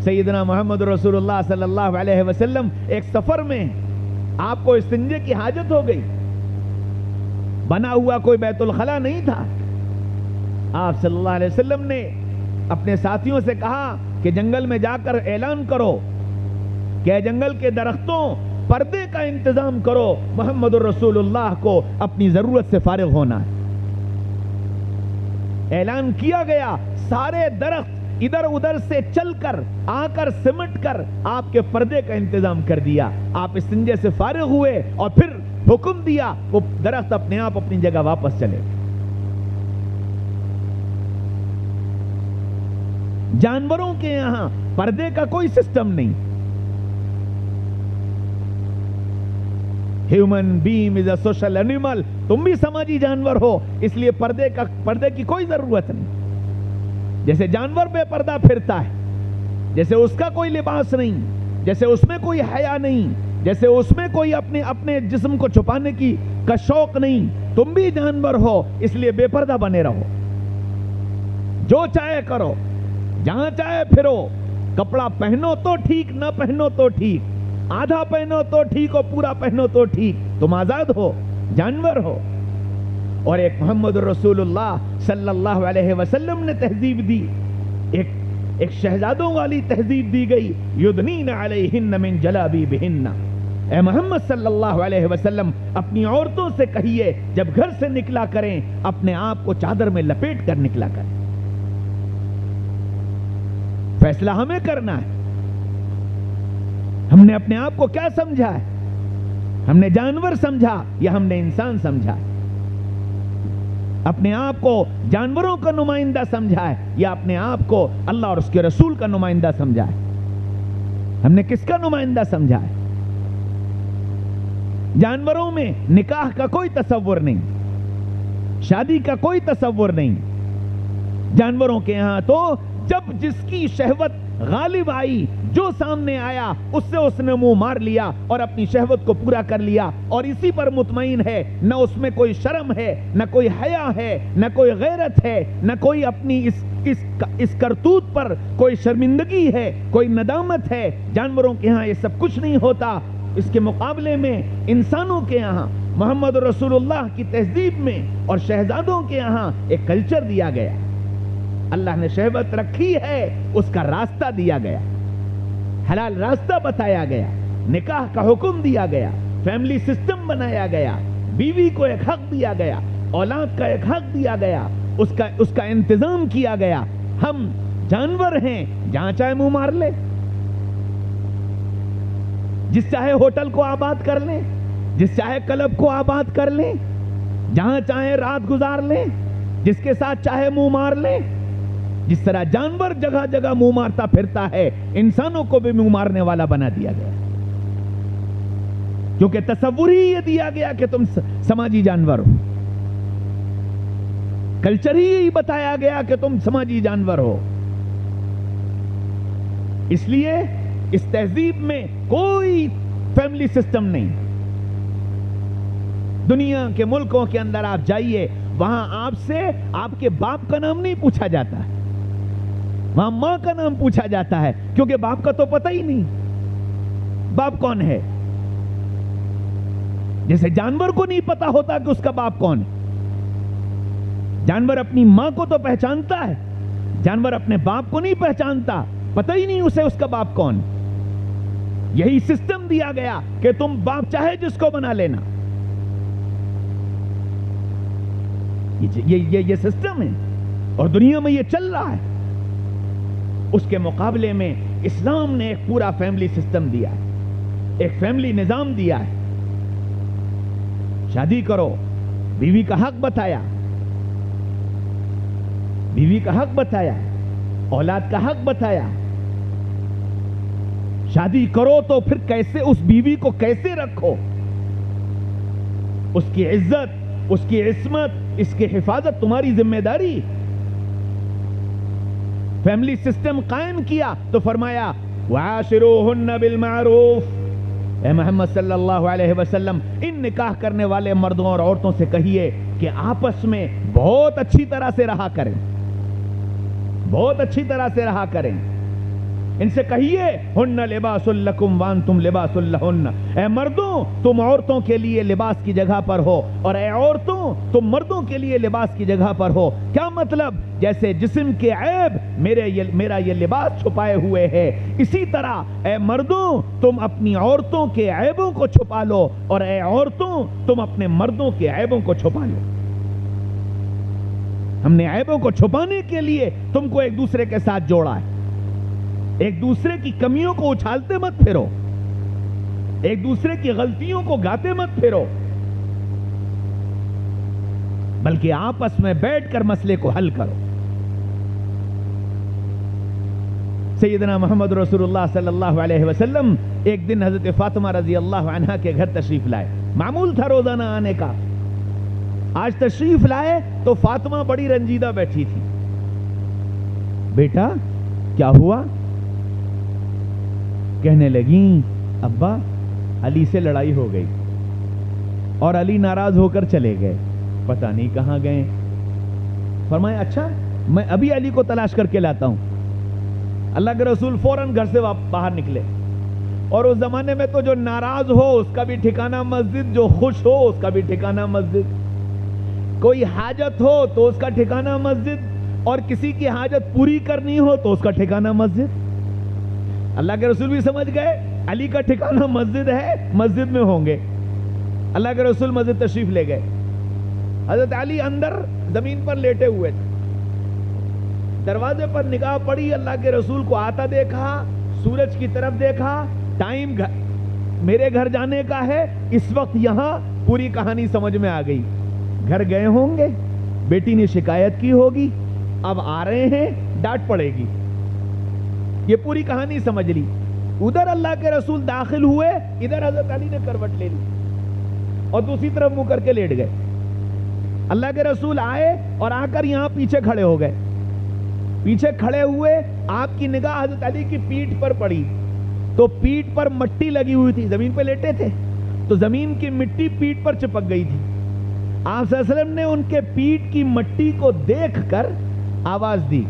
سیدنا محمد رسول اللہ صلی اللہ علیہ وسلم ایک سفر میں آپ کو استنجے کی حاجت ہو گئی، بنا ہوا کوئی بیت الخلا نہیں تھا۔ آپ صلی اللہ علیہ وسلم نے اپنے ساتھیوں سے کہا کہ جنگل میں جا کر اعلان کرو کہ جنگل کے درختوں پردے کا انتظام کرو، محمد رسول اللہ کو اپنی ضرورت سے فارغ ہونا ہے۔ اعلان کیا گیا، سارے درخت ادھر ادھر سے چل کر آ کر سمٹ کر آپ کے پردے کا انتظام کر دیا۔ آپ استنجے سے فارغ ہوئے اور پھر حکم دیا وہ درخت اپنے آپ اپنی جگہ واپس چلے۔ جانوروں کے یہاں پردے کا کوئی سسٹم نہیں۔ Human being is a social animal, تم بھی سماجی جانور ہو، اس لیے پردے کی کوئی ضرورت نہیں۔ جیسے جانور بے پردہ پھرتا ہے، جیسے اس کا کوئی لباس نہیں، جیسے اس میں کوئی حیا نہیں، جیسے اس میں کوئی اپنے جسم کو چھپانے کا شوق نہیں، تم بھی جانور ہو، اس لیے بے پردہ بنے رہو، جو چاہے کرو، جہاں چاہے پھرو، کپڑا پہنو تو ٹھیک، نہ پہنو تو ٹھیک، آدھا پہنو تو ٹھیک اور پورا پہنو تو ٹھیک، تم آزاد ہو، جانور ہو۔ اور ایک محمد رسول اللہ صلی اللہ علیہ وسلم نے تہذیب دی، ایک شہزادوں والی تہذیب دی گئی، یدنین علیہن من جلابیبہن۔ اے محمد صلی اللہ علیہ وسلم اپنی عورتوں سے کہیے جب گھر سے نکلا کریں اپنے آپ کو چادر میں لپیٹ کر نکلا کریں۔ فیصلہ ہمیں کرنا ہے، ہم نے اپنے آپ کو کیا سمجھا ہے؟ ہم نے جانور سمجھا یا ہم نے انسان سمجھا ہے؟ اپنے آپ کو جانوروں کا نمائندہ سمجھا ہے یا اپنے آپ کو اللہ اور اس کے رسول کا نمائندہ سمجھا ہے؟ ہم نے کس کا نمائندہ سمجھا ہے؟ جانوروں میں نکاح کا کوئی تصور نہیں، شادی کا کوئی تصور نہیں۔ جانوروں کے ہاں تو جب جس کی شہوت غالب آئی، جو سامنے آیا اس سے اس نے منہ مار لیا اور اپنی شہوت کو پورا کر لیا، اور اسی پر مطمئن ہے، نہ اس میں کوئی شرم ہے، نہ کوئی حیا ہے، نہ کوئی غیرت ہے، نہ کوئی اپنی اس کرتوت پر کوئی شرمندگی ہے، کوئی ندامت ہے۔ جانوروں کے ہاں یہ سب کچھ نہیں ہوتا۔ اس کے مقابلے میں انسانوں کے یہاں محمد رسول اللہ کی تہذیب میں اور شہزادوں کے یہاں ایک کلچر دیا گیا، اللہ نے شہوت رکھی ہے، اس کا راستہ دیا گیا، حلال راستہ بتایا گیا، نکاح کا حکم دیا گیا، فیملی سسٹم بنایا گیا، بیوی کو ایک حق دیا گیا، اولاد کا ایک حق دیا گیا، اس کا انتظام کیا گیا۔ ہم جانور ہیں، جہاں چاہے منہ مار لے، جس چاہے ہوٹل کو آباد کر لیں، جس چاہے کلب کو آباد کر لیں، جہاں چاہے رات گزار لیں، جس کے ساتھ چاہے منہ مار لیں۔ جس طرح جانور جگہ جگہ منہ مارتا پھرتا ہے، انسانوں کو بھی منہ مارنے والا بنا دیا گیا، کیونکہ تصور ہی یہ دیا گیا کہ تم سماجی جانور ہو، کلچر ہی یہی بتایا گیا کہ تم سماجی جانور ہو۔ اس لیے اس تہذیب میں کوئی فیملی سسٹم نہیں۔ دنیا کے ملکوں کے اندر آپ جائیے، وہاں آپ سے آپ کے باپ کا نام نہیں پوچھا جاتا ہے، وہاں ماں کا نام پوچھا جاتا ہے، کیونکہ باپ کا تو پتہ ہی نہیں باپ کون ہے۔ جیسے جانور کو نہیں پتا ہوتا کہ اس کا باپ کون ہے۔ جانور اپنی ماں کو تو پہچانتا ہے، جانور اپنے باپ کو نہیں پہچانتا۔ پتہ ہی نہیں اسے اس کا باپ کون. یہی سسٹم دیا گیا کہ تم باپ چاہے جس کو بنا لینا. یہ سسٹم ہے اور دنیا میں یہ چل رہا ہے. اس کے مقابلے میں اسلام نے ایک پورا فیملی سسٹم دیا ہے, ایک فیملی نظام دیا ہے. شادی کرو, بیوی کا حق بتایا, بیوی کا حق بتایا, اولاد کا حق بتایا. شادی کرو تو پھر کیسے اس بیوی کو کیسے رکھو, اس کی عزت, اس کی عصمت, اس کی حفاظت تمہاری ذمہ داری. فیملی سسٹم قائم کیا تو فرمایا وَعَاشِرُوهُنَّ بِالْمَعْرُوفِ. اے محمد صلی اللہ علیہ وسلم, ان نکاح کرنے والے مردوں اور عورتوں سے کہیے کہ آپس میں بہت اچھی طرح سے رہا کریں, بہت اچھی طرح سے رہا کریں. ان سے کہیے ہن لباس لکم وانتم لباس لہن. اے مردوں تم عورتوں کے لیے لباس کی جگہ پر ہو, اور اے عورتوں تم مردوں کے لیے لباس کی جگہ پر ہو. کیا مطلب؟ جیسے جسم کے عیب میرا یہ لباس چھپائے ہوئے ہے, اسی طرح اے مردوں تم اپنی عورتوں کے عیبوں کو چھپا لو, اور اے عورتوں تم اپنے مردوں کے عیبوں کو چھپا لو. ہم نے عیبوں کو چھپانے کے لیے تم کو ایک دوسرے کے ساتھ جوڑا ہے. ایک دوسرے کی کمیوں کو اچھالتے مت پھرو, ایک دوسرے کی غلطیوں کو گاتے مت پھرو, بلکہ آپس میں بیٹھ کر مسئلے کو حل کرو. سیدنا محمد رسول اللہ صلی اللہ علیہ وسلم ایک دن حضرت فاطمہ رضی اللہ عنہا کے گھر تشریف لائے. معمول تھا روزانہ آنے کا. آج تشریف لائے تو فاطمہ بڑی رنجیدہ بیٹھی تھی. بیٹا کیا ہوا؟ کہنے لگیں ابا علی سے لڑائی ہو گئی اور علی ناراض ہو کر چلے گئے, پتہ نہیں کہاں گئے. فرمایا اچھا میں ابھی علی کو تلاش کر کے لاتا ہوں. اللہ کے رسول فوراً گھر سے باہر نکلے. اور اس زمانے میں تو جو ناراض ہو اس کا بھی ٹھکانہ مسجد, جو خوش ہو اس کا بھی ٹھکانہ مسجد. کوئی حاجت ہو تو اس کا ٹھکانہ مسجد, اور کسی کی حاجت پوری کرنی ہو تو اس کا ٹھکانہ مسجد. اللہ کے رسول بھی سمجھ گئے علی کا ٹھکانہ مسجد ہے, مسجد میں ہوں گے. اللہ کے رسول مسجد تشریف لے گئے. حضرت علی اندر زمین پر لیٹے ہوئے تھے. دروازے پر نگاہ پڑی, اللہ کے رسول کو آتا دیکھا, سورج کی طرف دیکھا. ٹائم میرے گھر جانے کا ہے, اس وقت یہاں. پوری کہانی سمجھ میں آ گئی. گھر گئے ہوں گے, بیٹی نے شکایت کی ہوگی, اب آ رہے ہیں, ڈانٹ پڑے گی. یہ پوری کہانی سمجھ لی. ادھر اللہ کے رسول داخل ہوئے, ادھر حضرت علی نے کروٹ لے لی اور دوسری طرف منہ کر کے لیٹ گئے. اللہ کے رسول آئے اور آ کر یہاں پیچھے کھڑے ہو گئے. پیچھے کھڑے ہوئے, آپ کی نگاہ حضرت علی کی پیٹھ پر پڑی تو پیٹھ پر مٹی لگی ہوئی تھی. زمین پہ لیٹے تھے تو زمین کی مٹی پیٹھ پر چپک گئی تھی. آپ صلی اللہ علیہ وسلم نے ان کے پیٹھ کی مٹی کو دیکھ کر آواز دی,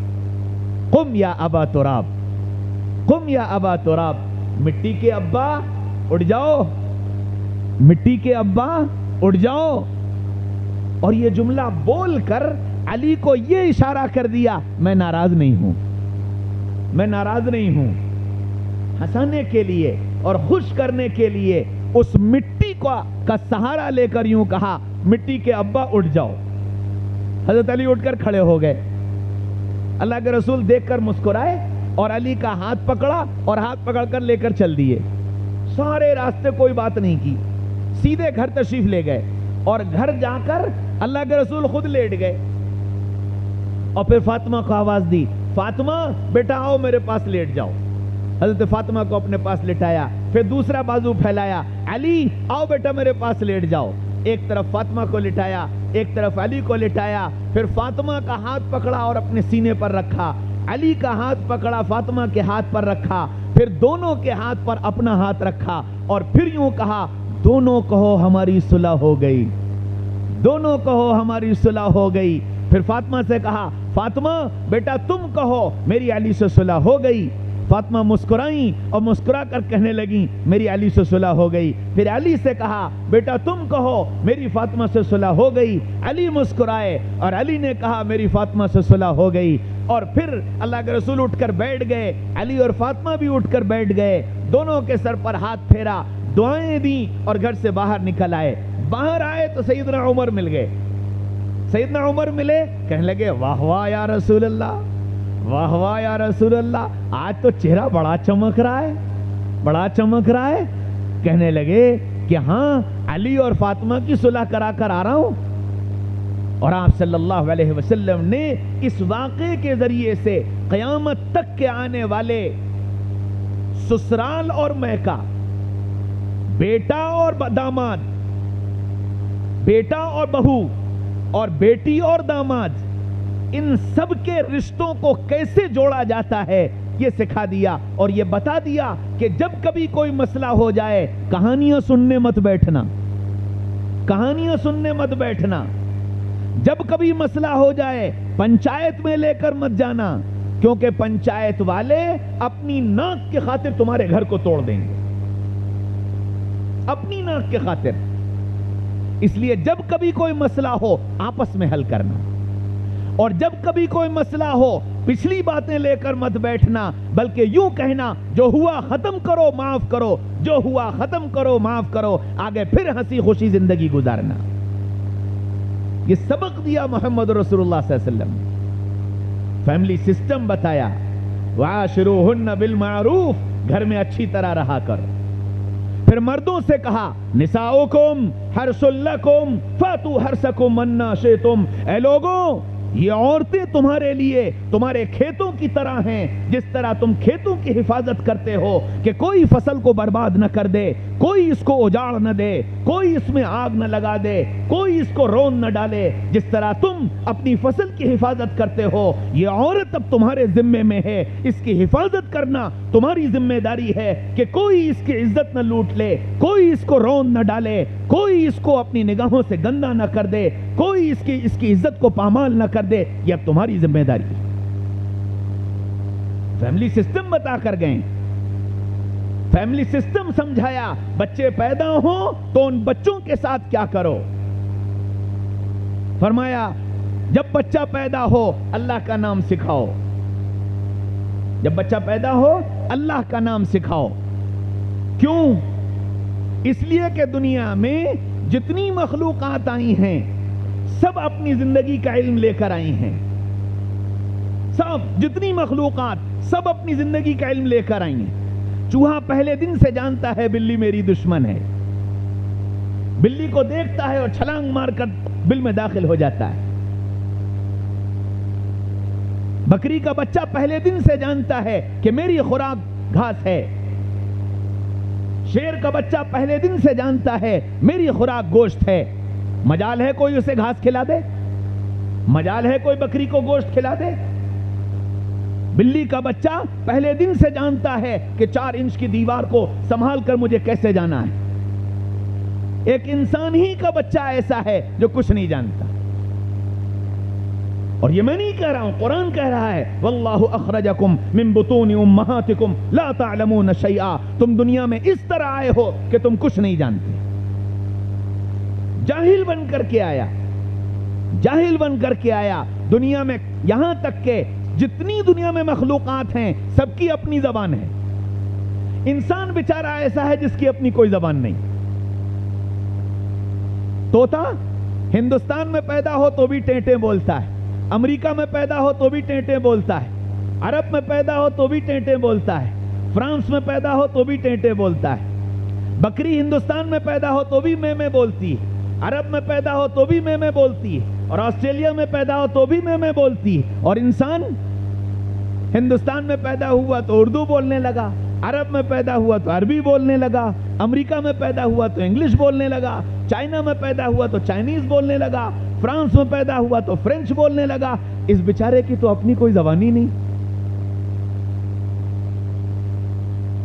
قم یا ابا تراب, قم یا ابا تراب. مٹی کے ابا اٹھ جاؤ, مٹی کے ابا اٹھ جاؤ. اور یہ جملہ بول کر علی کو یہ اشارہ کر دیا میں ناراض نہیں ہوں, میں ناراض نہیں ہوں. ہنسانے کے لیے اور خوش کرنے کے لیے اس مٹی کا سہارا لے کر یوں کہا مٹی کے ابا اٹھ جاؤ. حضرت علی اٹھ کر کھڑے ہو گئے. اللہ کے رسول دیکھ کر مسکرائے اور علی کا ہاتھ پکڑا اور ہاتھ پکڑ کر لے کر چل دیے. سارے راستے کوئی بات نہیں کی, سیدھے گھر تشریف لے گئے. اور گھر جا کر اللہ کے رسول خود لیٹ گئے اور پھر فاطمہ کو آواز دی, فاطمہ بیٹا آؤ میرے پاس لیٹ جاؤ. حضرت فاطمہ کو اپنے پاس لٹایا, پھر دوسرا بازو پھیلایا, علی آؤ بیٹا میرے پاس لیٹ جاؤ. ایک طرف فاطمہ کو لٹایا, ایک طرف علی کو لٹایا. پھر فاطمہ کا ہاتھ پکڑا اور اپنے سینے پر رکھا, علی کا ہاتھ پکڑا فاطمہ کے ہاتھ پر رکھا, پھر دونوں کے ہاتھ پر اپنا ہاتھ رکھا اور پھر یوں کہا دونوں کہو ہماری صلح ہو گئی, دونوں کہو ہماری صلح ہو گئی. پھر فاطمہ سے کہا فاطمہ بیٹا تم کہو میری علی سے صلح ہو گئی. فاطمہ مسکرائیں اور مسکرا کر کہنے لگیں میری علی سے صلح ہو گئی. پھر علی سے کہا بیٹا تم کہو میری فاطمہ سے صلح ہو گئی. علی مسکرائے اور علی نے کہا میری فاطمہ سے صلح ہو گئی. اور پھر اللہ کے رسول اٹھ کر بیٹھ گئے، علی اور فاطمہ بھی اٹھ کر بیٹھ گئے، دونوں کے سر پر ہاتھ پھیرا، دعائیں دیں اور گھر سے باہر نکل آئے۔ باہر آئے تو سیدنا عمر مل گئے، سیدنا عمر ملے، کہنے لگے واہ واہ یا رسول اللہ، واہ واہ یا رسول اللہ، آج تو چہرہ بڑا چمک رہا ہے، بڑا چمک رہا ہے۔ کہنے لگے کہ ہاں علی اور فاطمہ کی صلح کرا کر آ رہا ہوں۔ اور آپ صلی اللہ علیہ وسلم نے اس واقعے کے ذریعے سے قیامت تک کے آنے والے سسرال اور میکا، بیٹا اور داماد، بیٹا اور بہو اور بیٹی اور داماد، ان سب کے رشتوں کو کیسے جوڑا جاتا ہے یہ سکھا دیا، اور یہ بتا دیا کہ جب کبھی کوئی مسئلہ ہو جائے کہانیاں سننے مت بیٹھنا، کہانیاں سننے مت بیٹھنا، جب کبھی مسئلہ ہو جائے پنچایت میں لے کر مت جانا، کیونکہ پنچایت والے اپنی ناک کی خاطر تمہارے گھر کو توڑ دیں گے، اپنی ناک کی خاطر۔ اس لیے جب کبھی کوئی مسئلہ ہو آپس میں حل کرنا، اور جب کبھی کوئی مسئلہ ہو پچھلی باتیں لے کر مت بیٹھنا، بلکہ یوں کہنا جو ہوا ختم کرو معاف کرو، جو ہوا ختم کرو معاف کرو، آگے پھر ہنسی خوشی زندگی گزارنا۔ یہ سبق دیا محمد رسول اللہ صلی اللہ علیہ وسلم نے، فیملی سسٹم بتایا، وعاشروہن بالمعروف، گھر میں اچھی طرح رہا کر۔ پھر مردوں سے کہا نساؤکم حرث لکم فاتوا حرثکم انا شئتم، اے لوگوں یہ عورتیں تمہارے لیے تمہارے کھیتوں کی طرح ہیں، جس طرح تم کھیتوں کی حفاظت کرتے ہو کہ کوئی فصل کو برباد نہ کر دے، کوئی اس کو اجاڑ نہ دے، کوئی اس میں آگ نہ لگا دے، کوئی اس کو رون نہ ڈالے، جس طرح تم اپنی فصل کی حفاظت کرتے ہو، یہ عورت اب تمہارے ذمے میں ہے، اس کی حفاظت کرنا تمہاری ذمہ داری ہے کہ کوئی اس کی عزت نہ لوٹ لے، کوئی اس کو رون نہ ڈالے، کوئی اس کو اپنی نگاہوں سے گندا نہ کر دے، کوئی اس کی عزت کو پامال نہ کر دے، یہ اب تمہاری ذمہ داری ہے۔ فیملی سسٹم بتا کر گئے، فیملی سسٹم سمجھایا، بچے پیدا ہوں تو ان بچوں کے ساتھ کیا کرو۔ فرمایا جب بچہ پیدا ہو اللہ کا نام سکھاؤ، جب بچہ پیدا ہو اللہ کا نام سکھاؤ۔ کیوں؟ اس لیے کہ دنیا میں جتنی مخلوقات آئی ہیں سب اپنی زندگی کا علم لے کر آئی ہیں، سب جتنی مخلوقات سب اپنی زندگی کا علم لے کر آئی ہیں۔ چوہا پہلے دن سے جانتا ہے بلی میری دشمن ہے، بلی کو دیکھتا ہے اور چھلانگ مار کر بل میں داخل ہو جاتا ہے۔ بکری کا بچہ پہلے دن سے جانتا ہے کہ میری خوراک گھاس ہے، شیر کا بچہ پہلے دن سے جانتا ہے میری خوراک گوشت ہے۔ مجال ہے کوئی اسے گھاس کھلا دے؟ مجال ہے کوئی بکری کو گوشت کھلا دے؟ بلی کا بچہ پہلے دن سے جانتا ہے کہ 4 انچ کی دیوار کو سنبھال کر مجھے کیسے جانا ہے۔ ایک انسان ہی کا بچہ ایسا ہے جو کچھ نہیں جانتا، اور یہ میں نہیں کہہ رہا ہوں، قرآن کہہ رہا ہے واللہ اخرجکم من بطون امہاتکم لا تعلمون شیئا، تم دنیا میں اس طرح آئے ہو کہ تم کچھ نہیں جانتے، جاہل بن کر کے آیا، جاہل بن کر کے آیا دنیا میں، یہاں تک کہ جتنی دنیا میں مخلوقات ہیں سب کی اپنی زبان ہے، انسان بیچارہ ایسا ہے جس کی اپنی کوئی زبان نہیں۔ طوطا ہندوستان میں پیدا ہو تو بھی ٹینٹیں بولتا ہے، امریکہ میں پیدا ہو تو بھی ٹینٹیں بولتا ہے، عرب میں پیدا ہو تو بھی ٹینٹیں بولتا ہے، فرانس میں پیدا ہو تو بھی ٹینٹیں بولتا ہے۔ بکری ہندوستان میں پیدا ہو تو بھی میں بولتی ہے، عرب میں پیدا ہو تو بھی میں بولتی ہے، اور آسٹریلیا میں پیدا ہو تو بھی میں بولتی ہے۔ اور انسان ہندوستان میں پیدا ہوا تو اردو بولنے لگا، عرب میں پیدا ہوا تو عربی بولنے لگا، امریکہ میں پیدا ہوا تو انگلش بولنے لگا، چائنا میں پیدا ہوا تو چائنیز بولنے لگا، فرانس میں پیدا ہوا تو فرینچ بولنے لگا۔ اس بیچارے کی تو اپنی کوئی زبان ہی نہیں۔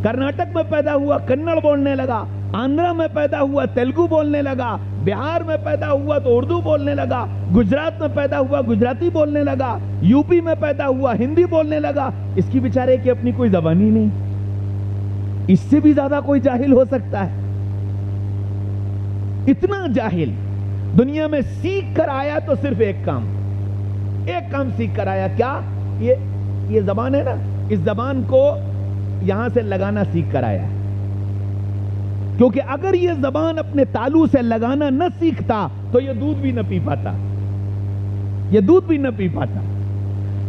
کرناٹک میں پیدا ہوا کنڑ بولنے لگا، آندھرا میں پیدا ہوا تیلگو بولنے لگا، بہار میں پیدا ہوا تو اردو بولنے لگا، گجرات میں پیدا ہوا گجراتی بولنے لگا، یو پی میں پیدا ہوا ہندی بولنے لگا۔ اس کی بیچارے کی اپنی کوئی زبان ہی نہیں۔ اس سے بھی زیادہ کوئی جاہل ہو سکتا ہے؟ اتنا جاہل دنیا میں سیکھ کر آیا تو صرف ایک کام سیکھ کر آیا، کیا؟ یہ زبان ہے نا، اس زبان کو یہاں سے لگانا سیکھ کر آیا ہے، کیونکہ اگر یہ زبان اپنے تالو سے لگانا نہ سیکھتا تو یہ دودھ بھی نہ پی پاتا، یہ دودھ بھی نہ پی پاتا۔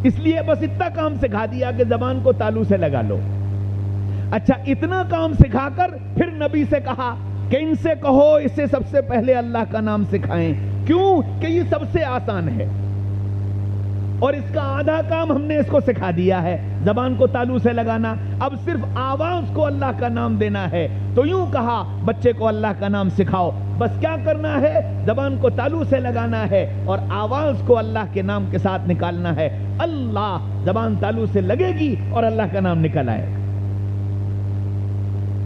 اس لیے بس اتنا کام سکھا دیا کہ زبان کو تالو سے لگا لو۔ اچھا، اتنا کام سکھا کر پھر نبی سے کہا کہ ان سے کہو اسے سب سے پہلے اللہ کا نام سکھائیں، کیوں کہ یہ سب سے آسان ہے، اور اس کا آدھا کام ہم نے اس کو سکھا دیا ہے، زبان کو تالو سے لگانا۔ اب صرف آواز کو اللہ کا نام دینا ہے، تو یوں کہا بچے کو اللہ کا نام سکھاؤ، بس کیا کرنا ہے؟ زبان کو تالو سے لگانا ہے اور آواز کو اللہ کے نام کے ساتھ نکالنا ہے۔ اللہ زبان تالو سے لگے گی اور اللہ کا نام نکل آئے گا۔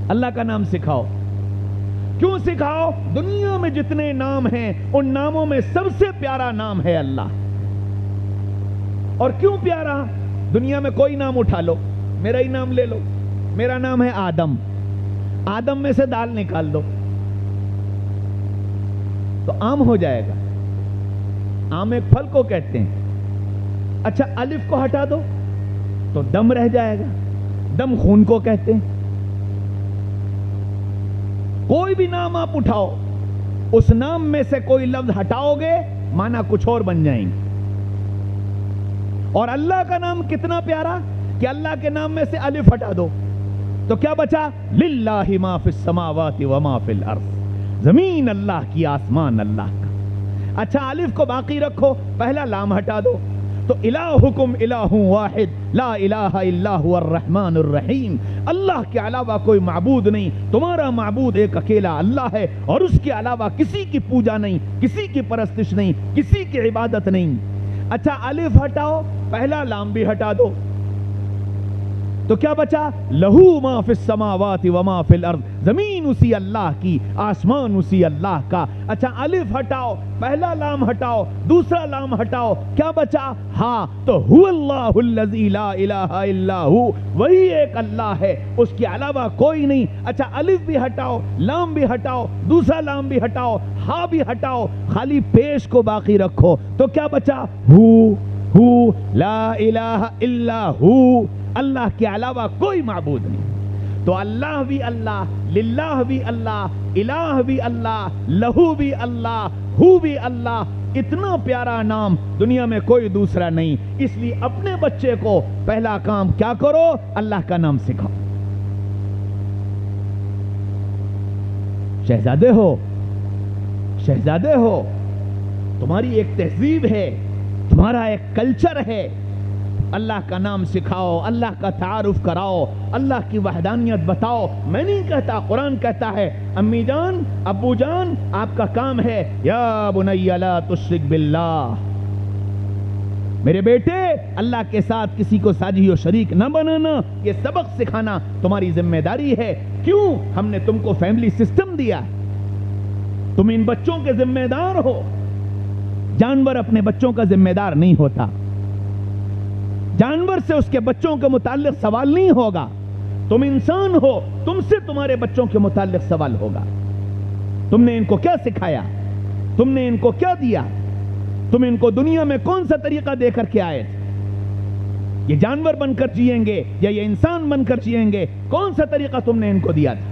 اللہ کا نام سکھاؤ۔ کیوں سکھاؤ؟ دنیا میں جتنے نام ہیں ان ناموں میں سب سے پیارا نام ہے اللہ۔ اور کیوں پیارا؟ دنیا میں کوئی نام اٹھا لو، میرا ہی نام لے لو، میرا نام ہے آدم، آدم میں سے دال نکال دو تو آم ہو جائے گا، آم ایک پھل کو کہتے ہیں۔ اچھا، الف کو ہٹا دو تو دم رہ جائے گا، دم خون کو کہتے ہیں۔ کوئی بھی نام آپ اٹھاؤ، اس نام میں سے کوئی لفظ ہٹاؤ گے مانا کچھ اور بن جائیں گے۔ اور اللہ کا نام کتنا پیارا کہ اللہ کے نام میں سے الف ہٹا دو تو کیا بچا؟ للہ ما فی السماوات وما فی الارض، زمین اللہ کی، آسمان اللہ کا۔ اچھا، الف کو باقی رکھو، پہلا لام ہٹا دو تو الہکم الہ واحد لا الہ الا هو الرحمن الرحیم، اللہ کے علاوہ کوئی معبود نہیں، تمہارا معبود ایک اکیلا اللہ ہے اور اس کے علاوہ کسی کی پوجا نہیں، کسی کی پرستش نہیں، کسی کی عبادت نہیں۔ اچھا، الف ہٹاؤ، پہلا لام بھی ہٹا دو تو کیا بچا؟ لہو ما فی السماوات وما فی الارض، زمین اسی اللہ کی، آسمان اسی اللہ کا۔ اچھا، الف ہٹاؤ، پہلا لام ہٹاؤ، دوسرا لام ہٹاؤ، کیا بچا؟ ہاں، تو هو اللہ الذی لا الہ الا ہو، وہی ایک اللہ ہے، اس کے علاوہ کوئی نہیں۔ اچھا، الف بھی ہٹاؤ، لام بھی ہٹاؤ، دوسرا لام بھی ہٹاؤ، ہاں بھی ہٹاؤ، خالی پیش کو باقی رکھو تو کیا بچا؟ ہو لا الہ الا ہو، اللہ کے علاوہ کوئی معبود نہیں۔ تو اللہ بھی اللہ، للہ بھی اللہ، الہ بھی اللہ، لہو بھی اللہ، ہو بھی اللہ، اتنا پیارا نام دنیا میں کوئی دوسرا نہیں۔ اس لیے اپنے بچے کو پہلا کام کیا کرو؟ اللہ کا نام سکھاؤ۔ شہزادے ہو، شہزادے ہو، تمہاری ایک تہذیب ہے، تمہارا ایک کلچر ہے، اللہ کا نام سکھاؤ، اللہ کا تعارف کراؤ، اللہ کی وحدانیت بتاؤ۔ میں نہیں کہتا، قرآن کہتا ہے امی جان، ابو جان، آپ کا کام ہے یا بنی لا تشرک باللہ، میرے بیٹے اللہ کے ساتھ کسی کو ساجی و شریک نہ بنانا، یہ سبق سکھانا تمہاری ذمہ داری ہے۔ کیوں؟ ہم نے تم کو فیملی سسٹم دیا، تم ان بچوں کے ذمہ دار ہو۔ جانور اپنے بچوں کا ذمہ دار نہیں ہوتا، جانور سے اس کے بچوں کے متعلق سوال نہیں ہوگا، تم انسان ہو، تم سے تمہارے بچوں کے متعلق سوال ہوگا۔ تم نے ان کو کیا سکھایا؟ تم نے ان کو کیا دیا؟ تم ان کو دنیا میں کون سا طریقہ دے کر کے آئے تھے؟ یہ جانور بن کر جیئیں گے یا یہ انسان بن کر جیئیں گے؟ کون سا طریقہ تم نے ان کو دیا تھا؟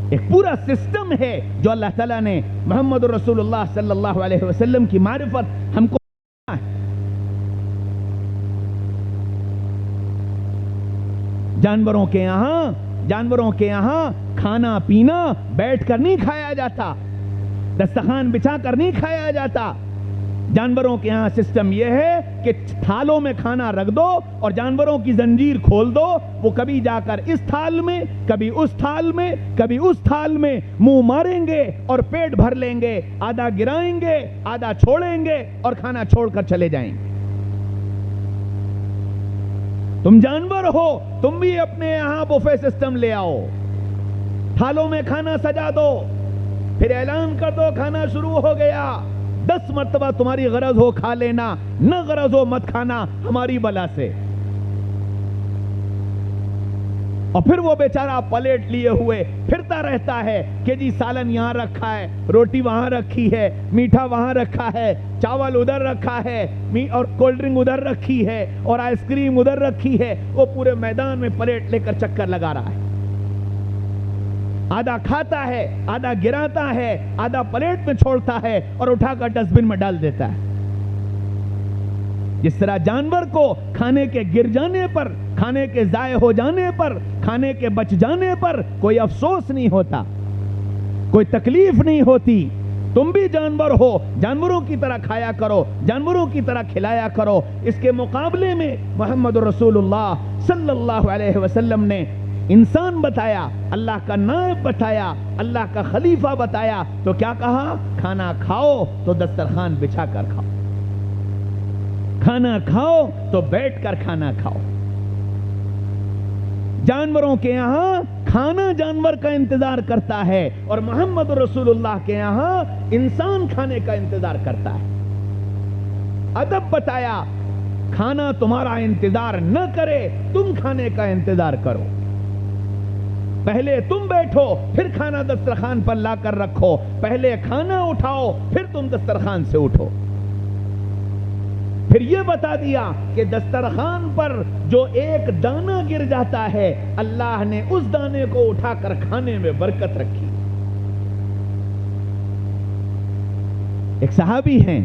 ایک پورا سسٹم ہے جو اللہ تعالیٰ نے محمد رسول اللہ صلی اللہ علیہ وسلم کی معرفت ہم کو جانوروں کے یہاں کھانا پینا بیٹھ کر نہیں کھایا جاتا، دسترخوان بچھا کر نہیں کھایا جاتا۔ جانوروں کے یہاں سسٹم یہ ہے کہ تھالوں میں کھانا رکھ دو اور جانوروں کی زنجیر کھول دو، وہ کبھی جا کر اس تھال میں، کبھی اس تھال میں، کبھی اس تھال میں منہ ماریں گے اور پیٹ بھر لیں گے، آدھا گرائیں گے، آدھا چھوڑیں گے اور کھانا چھوڑ کر چلے جائیں گے۔ تم جانور ہو، تم بھی اپنے یہاں بوفے سسٹم لے آؤ، تھالوں میں کھانا سجا دو، پھر اعلان کر دو کھانا شروع ہو گیا۔ 10 مرتبہ تمہاری غرض ہو کھا لینا، نہ غرض ہو مت کھانا، ہماری بلا سے۔ اور پھر وہ بیچارہ پلیٹ لیے ہوئے پھرتا رہتا ہے کہ جی سالن یہاں رکھا ہے، روٹی وہاں رکھی ہے، میٹھا وہاں رکھا ہے، چاول ادھر رکھا ہے، اور کولڈ ڈرنک ادھر رکھی ہے، اور آئس کریم ادھر رکھی ہے. وہ پورے میدان میں پلیٹ لے کر چکر لگا رہا ہے. آدھا کھاتا ہے، آدھا گراتا ہے، آدھا پلیٹ میں چھوڑتا ہے اور اٹھا کر ڈسٹ بن میں ڈال دیتا ہے. جس طرح جانور کو کھانے کے گر جانے پر، کھانے کے ضائع ہو جانے پر، کھانے کے بچ جانے پر کوئی افسوس نہیں ہوتا، کوئی تکلیف نہیں ہوتی، تم بھی جانور ہو، جانوروں کی طرح کھایا کرو، جانوروں کی طرح کھلایا کرو. اس کے مقابلے میں محمد رسول اللہ صلی اللہ علیہ وسلم نے انسان بتایا، اللہ کا نائب بتایا، اللہ کا خلیفہ بتایا، تو کیا کہا؟ کھانا کھاؤ تو دسترخوان بچھا کر کھاؤ، کھانا کھاؤ تو بیٹھ کر کھانا کھاؤ. جانوروں کے یہاں کھانا جانور کا انتظار کرتا ہے، اور محمد رسول اللہ کے یہاں انسان کھانے کا انتظار کرتا ہے. ادب بتایا، کھانا تمہارا انتظار نہ کرے، تم کھانے کا انتظار کرو. پہلے تم بیٹھو، پھر کھانا دسترخوان پر لا کر رکھو. پہلے کھانا اٹھاؤ، پھر تم دسترخوان سے اٹھو. پھر یہ بتا دیا کہ دسترخوان پر جو ایک دانہ گر جاتا ہے، اللہ نے اس دانے کو اٹھا کر کھانے میں برکت رکھی. ایک صحابی ہیں،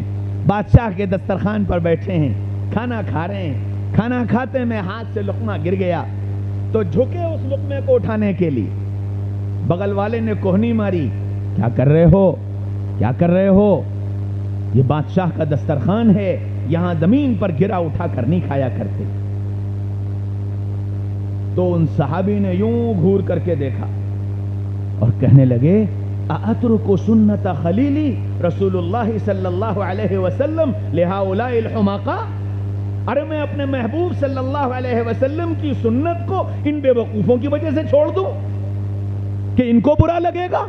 بادشاہ کے دسترخوان پر بیٹھے ہیں، کھانا کھا رہے ہیں. کھانا کھاتے میں ہاتھ سے لقمہ گر گیا تو جھکے اس لقمے کو اٹھانے کے لیے. بغل والے نے کوہنی ماری، کیا کر رہے ہو، کیا کر رہے ہو؟ یہ بادشاہ کا دسترخوان ہے، یہاں زمین پر گرا اٹھا کر نہیں کھایا کرتے. تو ان صحابی نے یوں گھور کر کے دیکھا اور کہنے لگے، اَأَتْرُكُ سُنَّةَ خَلِيلِي رسول اللہ صلی اللہ علیہ وسلم لِهَؤُلَاءِ الْحُمَقَاءِ. ارے میں اپنے محبوب صلی اللہ علیہ وسلم کی سنت کو ان بے وقوفوں کی وجہ سے چھوڑ دوں کہ ان کو برا لگے گا؟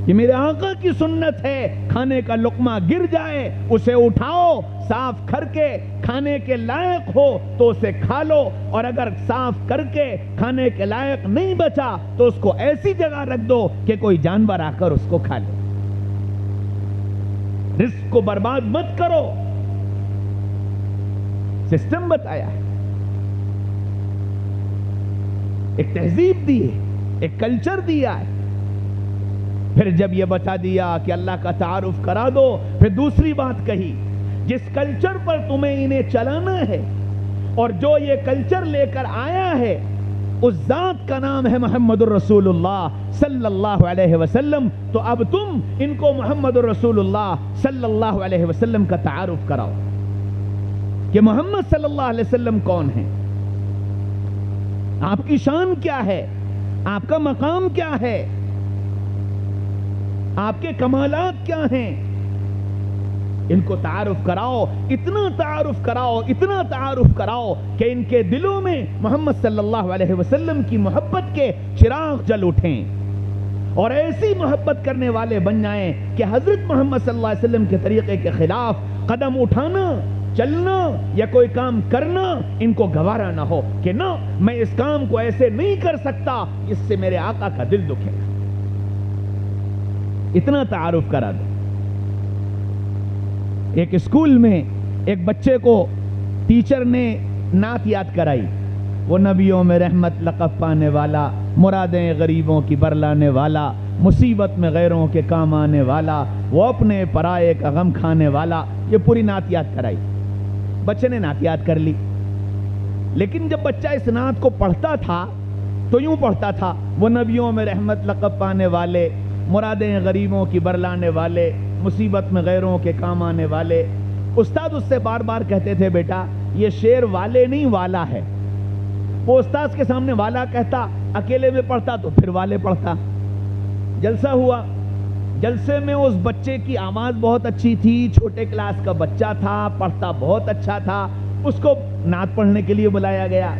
یہ میرے آقا کی سنت ہے، کھانے کا لقمہ گر جائے اسے اٹھاؤ، صاف کر کے کھانے کے لائق ہو تو اسے کھا لو، اور اگر صاف کر کے کھانے کے لائق نہیں بچا تو اس کو ایسی جگہ رکھ دو کہ کوئی جانور آ کر اس کو کھا لے. رزق کو برباد مت کرو. سسٹم بتایا ہے، ایک تہذیب دی ہے، ایک کلچر دیا ہے. پھر جب یہ بتا دیا کہ اللہ کا تعارف کرا دو، پھر دوسری بات کہی، جس کلچر پر تمہیں انہیں چلانا ہے اور جو یہ کلچر لے کر آیا ہے، اس ذات کا نام ہے محمد الرسول اللہ صلی اللہ علیہ وسلم. تو اب تم ان کو محمد الرسول اللہ صلی اللہ علیہ وسلم کا تعارف کراؤ کہ محمد صلی اللہ علیہ وسلم کون ہیں، آپ کی شان کیا ہے، آپ کا مقام کیا ہے، آپ کے کمالات کیا ہیں. ان کو تعارف کراؤ، اتنا تعارف کراؤ، اتنا تعارف کراؤ کہ ان کے دلوں میں محمد صلی اللہ علیہ وسلم کی محبت کے چراغ جل اٹھیں اور ایسی محبت کرنے والے بن جائیں کہ حضرت محمد صلی اللہ علیہ وسلم کے طریقے کے خلاف قدم اٹھانا، چلنا یا کوئی کام کرنا ان کو گوارا نہ ہو کہ نہ، میں اس کام کو ایسے نہیں کر سکتا، اس سے میرے آقا کا دل دکھے گا. اتنا تعارف کرا دو. ایک اسکول میں ایک بچے کو ٹیچر نے نعت یاد کرائی، وہ نبیوں میں رحمت لقب پانے والا، مرادیں غریبوں کی برلانے والا، مصیبت میں غیروں کے کام آنے والا، وہ اپنے پرائے کا غم کھانے والا. یہ پوری نعت یاد کرائی. بچے نے نعت یاد کر لی، لیکن جب بچہ اس نعت کو پڑھتا تھا تو یوں پڑھتا تھا، وہ نبیوں میں رحمت لقب پانے والے، مرادیں غریبوں کی برلانے والے، مصیبت میں غیروں کے کام آنے والے. استاد اس سے بار بار کہتے تھے، بیٹا یہ شعر والے نہیں والا ہے. وہ استاد کے سامنے والا کہتا، اکیلے میں پڑھتا تو پھر والے پڑھتا. جلسہ ہوا، جلسے میں اس بچے کی آواز بہت اچھی تھی، چھوٹے کلاس کا بچہ تھا، پڑھتا بہت اچھا تھا. اس کو نعت پڑھنے کے لیے بلایا گیا.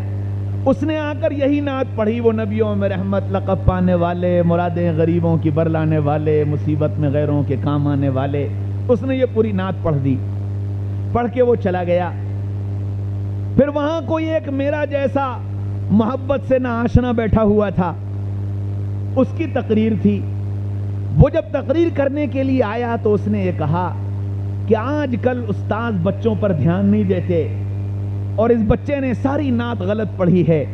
اس نے آ کر یہی نعت پڑھی، وہ نبیوں میں رحمت لقب پانے والے، مرادیں غریبوں کی برلانے والے، مصیبت میں غیروں کے کام آنے والے. اس نے یہ پوری نعت پڑھ دی. پڑھ کے وہ چلا گیا. پھر وہاں کوئی ایک میرا جیسا محبت سے ناآشنا بیٹھا ہوا تھا، اس کی تقریر تھی۔ وہ جب تقریر کرنے کے لیے آیا تو اس نے یہ کہا کہ آج کل استاذ بچوں پر دھیان نہیں دیتے اور اس بچے نے ساری نعت غلط پڑھی ہے۔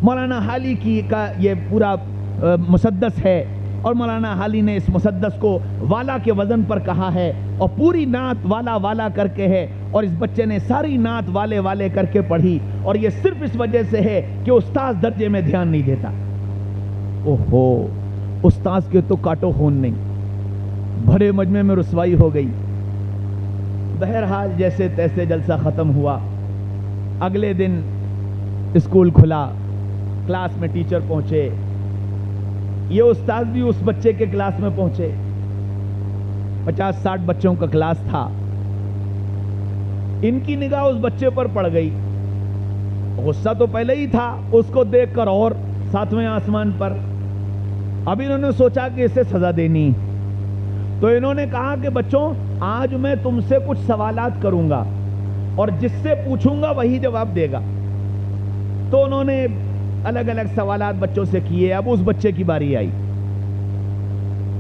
مولانا حالی کی کا یہ پورا مسدس ہے اور مولانا حالی نے اس مسدس کو والا کے وزن پر کہا ہے اور پوری نعت والا والا کر کے ہے، اور اس بچے نے ساری نعت والے والے کر کے پڑھی، اور یہ صرف اس وجہ سے ہے کہ استاذ درجے میں دھیان نہیں دیتا۔ اوہو، استاذ کے تو کاٹو خون نہیں، بھرے مجمع میں رسوائی ہو گئی۔ بہرحال جیسے تیسے جلسہ ختم ہوا، اگلے دن اسکول کھلا، کلاس میں ٹیچر پہنچے، یہ استاد بھی اس بچے کے کلاس میں پہنچے، 50-60 بچوں کا کلاس تھا۔ ان کی نگاہ اس بچے پر پڑ گئی، غصہ تو پہلے ہی تھا اس کو دیکھ کر اور 7ویں آسمان پر۔ اب انہوں نے سوچا کہ اسے سزا دینی، تو انہوں نے کہا کہ بچوں آج میں تم سے کچھ سوالات کروں گا اور جس سے پوچھوں گا وہی جواب دے گا۔ تو انہوں نے الگ الگ سوالات بچوں سے کیے۔ اب اس بچے کی باری آئی،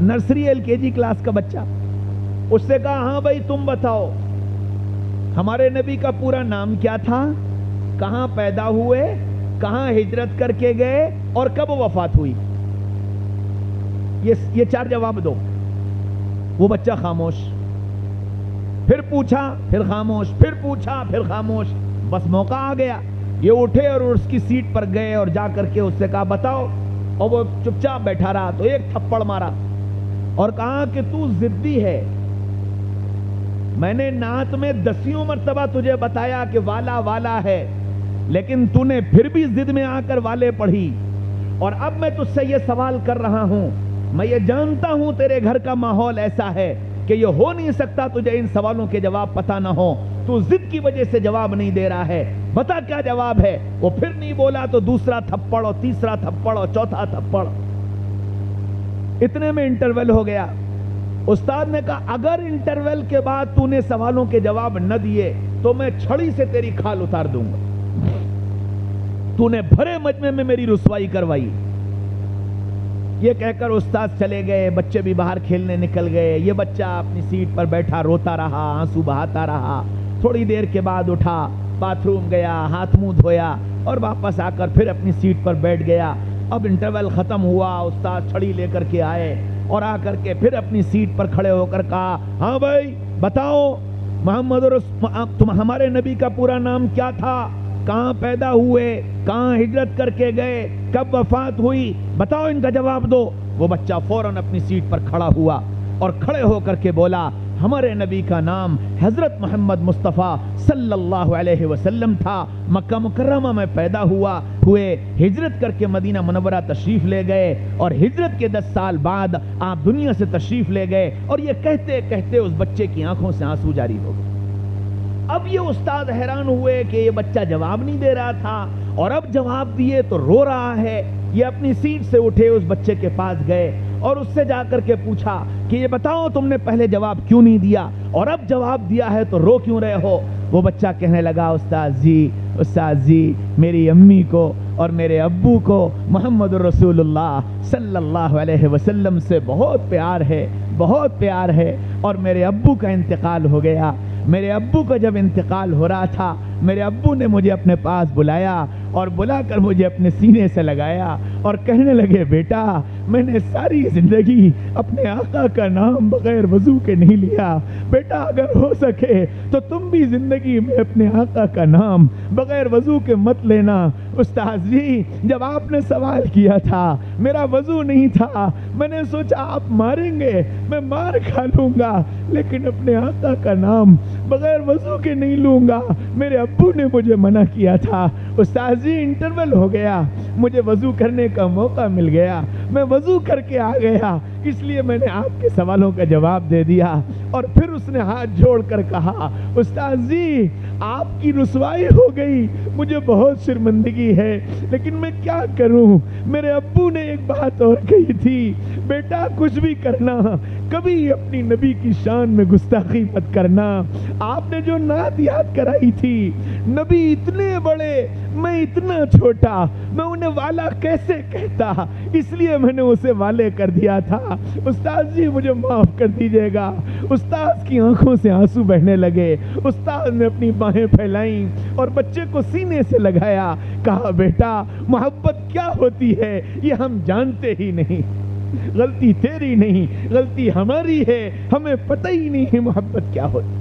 نرسری LKG کلاس کا بچہ۔ اس سے کہا ہاں بھائی تم بتاؤ ہمارے نبی کا پورا نام کیا تھا، کہاں پیدا ہوئے، کہاں ہجرت کر کے گئے اور کب وفات ہوئی، یہ 4 جواب دو۔ وہ بچہ خاموش، پھر پوچھا پھر خاموش، پھر پوچھا پھر خاموش۔ بس موقع آ گیا، یہ اٹھے اور اس کی سیٹ پر گئے اور جا کر کے اس سے کہا بتاؤ، اور وہ چپ چاپ بیٹھا رہا۔ تو ایک تھپڑ مارا اور کہا کہ تو ضدی ہے، میں نے نعت میں 10 مرتبہ تجھے بتایا کہ والا والا ہے، لیکن تو نے پھر بھی ضد میں آ کر والے پڑھی، اور اب میں تجھ سے یہ سوال کر رہا ہوں، میں یہ جانتا ہوں تیرے گھر کا ماحول ایسا ہے کہ یہ ہو نہیں سکتا تجھے ان سوالوں کے جواب پتہ نہ ہو، تو ضد کی وجہ سے جواب نہیں دے رہا ہے، بتا کیا جواب ہے۔ وہ پھر نہیں بولا تو دوسرا تھپڑ اور تیسرا تھپڑ اور چوتھا تھپڑ۔ اتنے میں انٹرول ہو گیا۔ استاد نے کہا اگر انٹرول کے بعد تو نے سوالوں کے جواب نہ دیے تو میں چھڑی سے تیری کھال اتار دوں گا۔ تو نے بھرے مجمع میں میری رسوائی کروائی۔ یہ کہہ کر استاد چلے گئے، بچے بھی باہر کھیلنے نکل گئے۔ یہ بچہ اپنی سیٹ پر بیٹھا روتا رہا، آنسو بہاتا رہا۔ تھوڑی دیر کے بعد اٹھا، باتھ روم گیا، ہاتھ منہ دھویا اور واپس آ کر پھر اپنی سیٹ پر بیٹھ گیا۔ اب انٹرول ختم ہوا، استاد چھڑی لے کر کے آئے اور آ کر کے پھر اپنی سیٹ پر کھڑے ہو کر کہا ہاں بھائی بتاؤ تم ہمارے نبی کا پورا نام کیا تھا، کہاں پیدا ہوئے، کہاں ہجرت کر کے گئے، کب وفات ہوئی، بتاؤ ان کا جواب دو۔ وہ بچہ فوراً اپنی سیٹ پر کھڑا ہوا اور کھڑے ہو کر کے بولا ہمارے نبی کا نام حضرت محمد مصطفیٰ صلی اللہ علیہ وسلم تھا، مکہ مکرمہ میں پیدا ہوئے، ہجرت کر کے مدینہ منورہ تشریف لے گئے اور ہجرت کے 10 سال بعد آپ دنیا سے تشریف لے گئے۔ اور یہ کہتے کہتے اس بچے کی آنکھوں سے آنسو جاری ہو گئے۔ اب یہ استاد حیران ہوئے کہ یہ بچہ جواب نہیں دے رہا تھا اور اب جواب دیے تو رو رہا ہے۔ یہ اپنی سیٹ سے اٹھے، اس بچے کے پاس گئے اور اس سے جا کر کے پوچھا کہ یہ بتاؤ تم نے پہلے جواب کیوں نہیں دیا اور اب جواب دیا ہے تو رو کیوں رہے ہو؟ وہ بچہ کہنے لگا استاد جی میری امی کو اور میرے ابو کو محمد رسول اللہ صلی اللہ علیہ وسلم سے بہت پیار ہے، بہت پیار ہے، اور میرے ابو کا انتقال ہو گیا۔ میرے ابو کا جب انتقال ہو رہا تھا میرے ابو نے مجھے اپنے پاس بلایا اور بلا کر مجھے اپنے سینے سے لگایا اور کہنے لگے بیٹا میں نے ساری زندگی اپنے آقا کا نام بغیر وضو کے نہیں لیا، بیٹا اگر ہو سکے تو تم بھی زندگی میں اپنے آقا کا نام بغیر وضو کے مت لینا۔ استاد جی جب آپ نے سوال کیا تھا میرا وضو نہیں تھا، میں نے سوچا آپ ماریں گے میں مار کھا لوں گا، لیکن اپنے آقا کا نام بغیر وضو کے نہیں لوں گا، میرے ابو نے مجھے منع کیا تھا۔ استاد جی انٹرول ہو گیا، مجھے وضو کرنے کا موقع مل گیا، میں وضو کر کے آ گیا، اس لیے میں نے آپ کے سوالوں کا جواب دے دیا۔ اور پھر اس نے ہاتھ جوڑ کر کہا استاد جی آپ کی رسوائی ہو گئی، مجھے بہت شرمندگی ہے، لیکن میں کیا کروں، میرے ابو نے ایک بات اور کہی تھی بیٹا کچھ بھی کرنا کبھی اپنی نبی کی شان میں گستاخی مت کرنا. آپ نے جو نعت یاد کرائی تھی، نبی اتنے بڑے، میں اتنا چھوٹا، میں انہیں والا کیسے کہتا، اس لیے میں نے اسے والے کر دیا تھا. استاد جی مجھے معاف کر دیجئے گا. استاد کی آنکھوں سے آنسو بہنے لگے. استاد نے اپنی باہیں پھیلائیں اور بچے کو سینے سے لگایا. کہا بیٹا محبت کیا ہوتی ہے یہ ہم جانتے ہی نہیں. غلطی تیری نہیں، غلطی ہماری ہے، ہمیں پتہ ہی نہیں ہے محبت کیا ہوتی.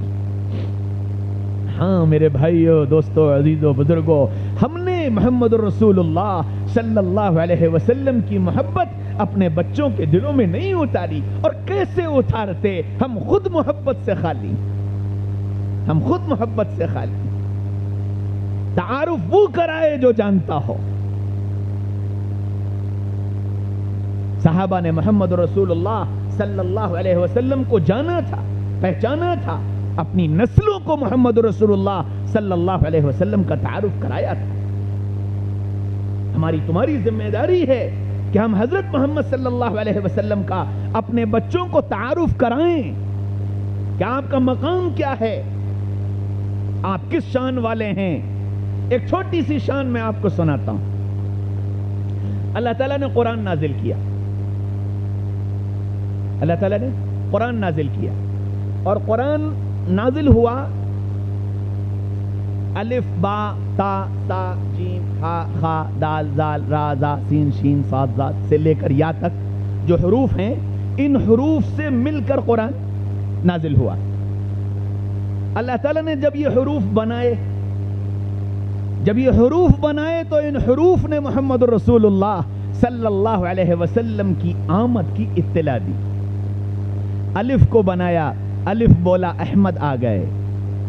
ہاں میرے بھائیو، دوستو، عزیزو، بزرگو، ہم نے محمد رسول اللہ صلی اللہ علیہ وسلم کی محبت اپنے بچوں کے دلوں میں نہیں اتاری. اور کیسے اتارتے؟ ہم خود محبت سے خالی، ہم خود محبت سے خالی. تعارف وہ کرائے جو جانتا ہو. صحابہ نے محمد رسول اللہ صلی اللہ علیہ وسلم کو جانا تھا، پہچانا تھا، اپنی نسلوں کو محمد رسول اللہ صلی اللہ علیہ وسلم کا تعارف کرایا تھا. ہماری تمہاری ذمہ داری ہے کہ ہم حضرت محمد صلی اللہ علیہ وسلم کا اپنے بچوں کو تعارف کرائیں کہ آپ کا مقام کیا ہے، آپ کس شان والے ہیں. ایک چھوٹی سی شان میں آپ کو سناتا ہوں. اللہ تعالیٰ نے قرآن نازل کیا، اللہ تعالیٰ نے قرآن نازل کیا، اور قرآن نازل ہوا الف با تا سا جیم ہا خا دال زال را زا سین شین صاد ذات سے لے کر یا تک جو حروف ہیں، ان حروف سے مل کر قرآن نازل ہوا. اللہ تعالیٰ نے جب یہ حروف بنائے تو ان حروف نے محمد رسول اللہ صلی اللہ علیہ وسلم کی آمد کی اطلاع دی. الف کو بنایا، الف بولا احمد آ گئے.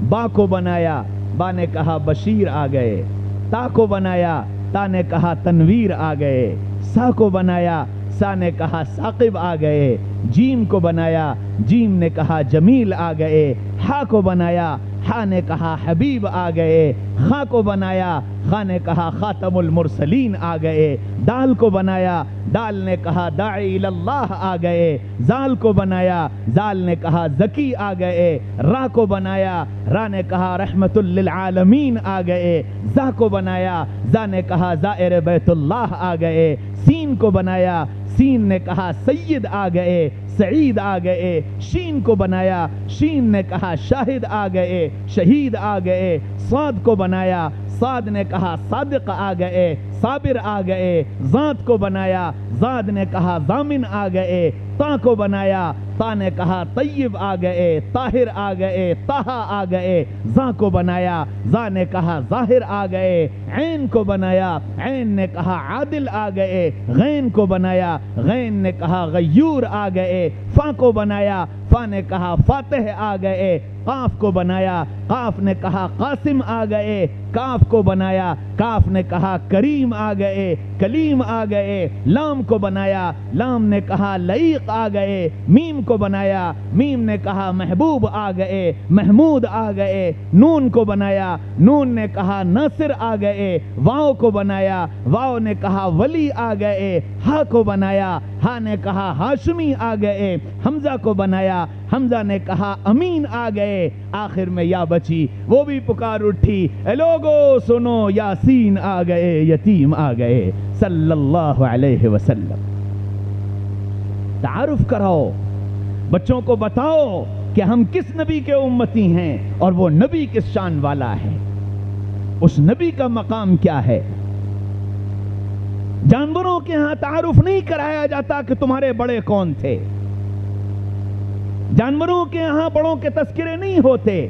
با کو بنایا، با نے کہا بشیر آ گئے. تا کو بنایا، تا نے کہا تنویر آ گئے. سا کو بنایا، سا نے کہا ثاقب آ گئے. جیم کو بنایا، جیم نے کہا جمیل آ گئے. ہا کو بنایا، ہا نے کہا حبیب آ گئے. خا کو بنایا، خا نے کہا خاتم المرسلین آ گئے. دال کو بنایا، دال نے کہا داعی اللہ آ گئے. زال کو بنایا، زال نے کہا زکی آ گئے. را کو بنایا، را نے کہا رحمت للعالمین آ گئے. زا کو بنایا، زا نے کہا زائر بیت اللہ آ گئے. سین کو بنایا، سین نے کہا سید آ گئے، سعید آ گئے. شین کو بنایا، شین نے کہا شاہد آ گئے، شہید آ گئے. صاد کو بنایا، صاد نے کہا صادق آ گئے، صابر آ گئے. ذات کو بنایا، ذات نے کہا ضامن آ گئے. تا کو بنایا، تا نے کہا طیب آ گئے، طاہر آ گئے، طہا آ گئے. ذا کو بنایا، ذا نے کہا ظاہر آ گئے. عین کو بنایا، عین نے کہا عادل آ گئے. غین کو بنایا، غین نے کہا غیور آ گئے. فا کو بنایا، فا نے کہا فاتح آ گئے. قاف کو بنایا، قاف نے کہا قاسم آ گئے. کاف کو بنایا، کاف نے کہا کریم آ گئے، کلیم آ گئے. لام کو بنایا، لام نے کہا لعیق آ گئے. میم کو بنایا، میم نے کہا محبوب آ گئے، محمود آ گئے. نون کو بنایا، نون نے کہا ناصر آ گئے. واو کو بنایا، واو نے کہا ولی آ گئے. ہا کو بنایا، ہا نے کہا ہاشمی آ گئے. حمزہ کو بنایا، حمزہ نے کہا امین آ گئے. آخر میں یا بچی، وہ بھی پکار اٹھی، اے لوگو سنو یاسین آ گئے، یتیم آ گئے صلی اللہ علیہ وسلم. تعارف کراؤ، بچوں کو بتاؤ کہ ہم کس نبی کے امتی ہیں اور وہ نبی کس شان والا ہے، اس نبی کا مقام کیا ہے. جانوروں کے ہاں تعارف نہیں کرایا جاتا کہ تمہارے بڑے کون تھے. جانوروں کے یہاں بڑوں کے تذکرے نہیں ہوتے.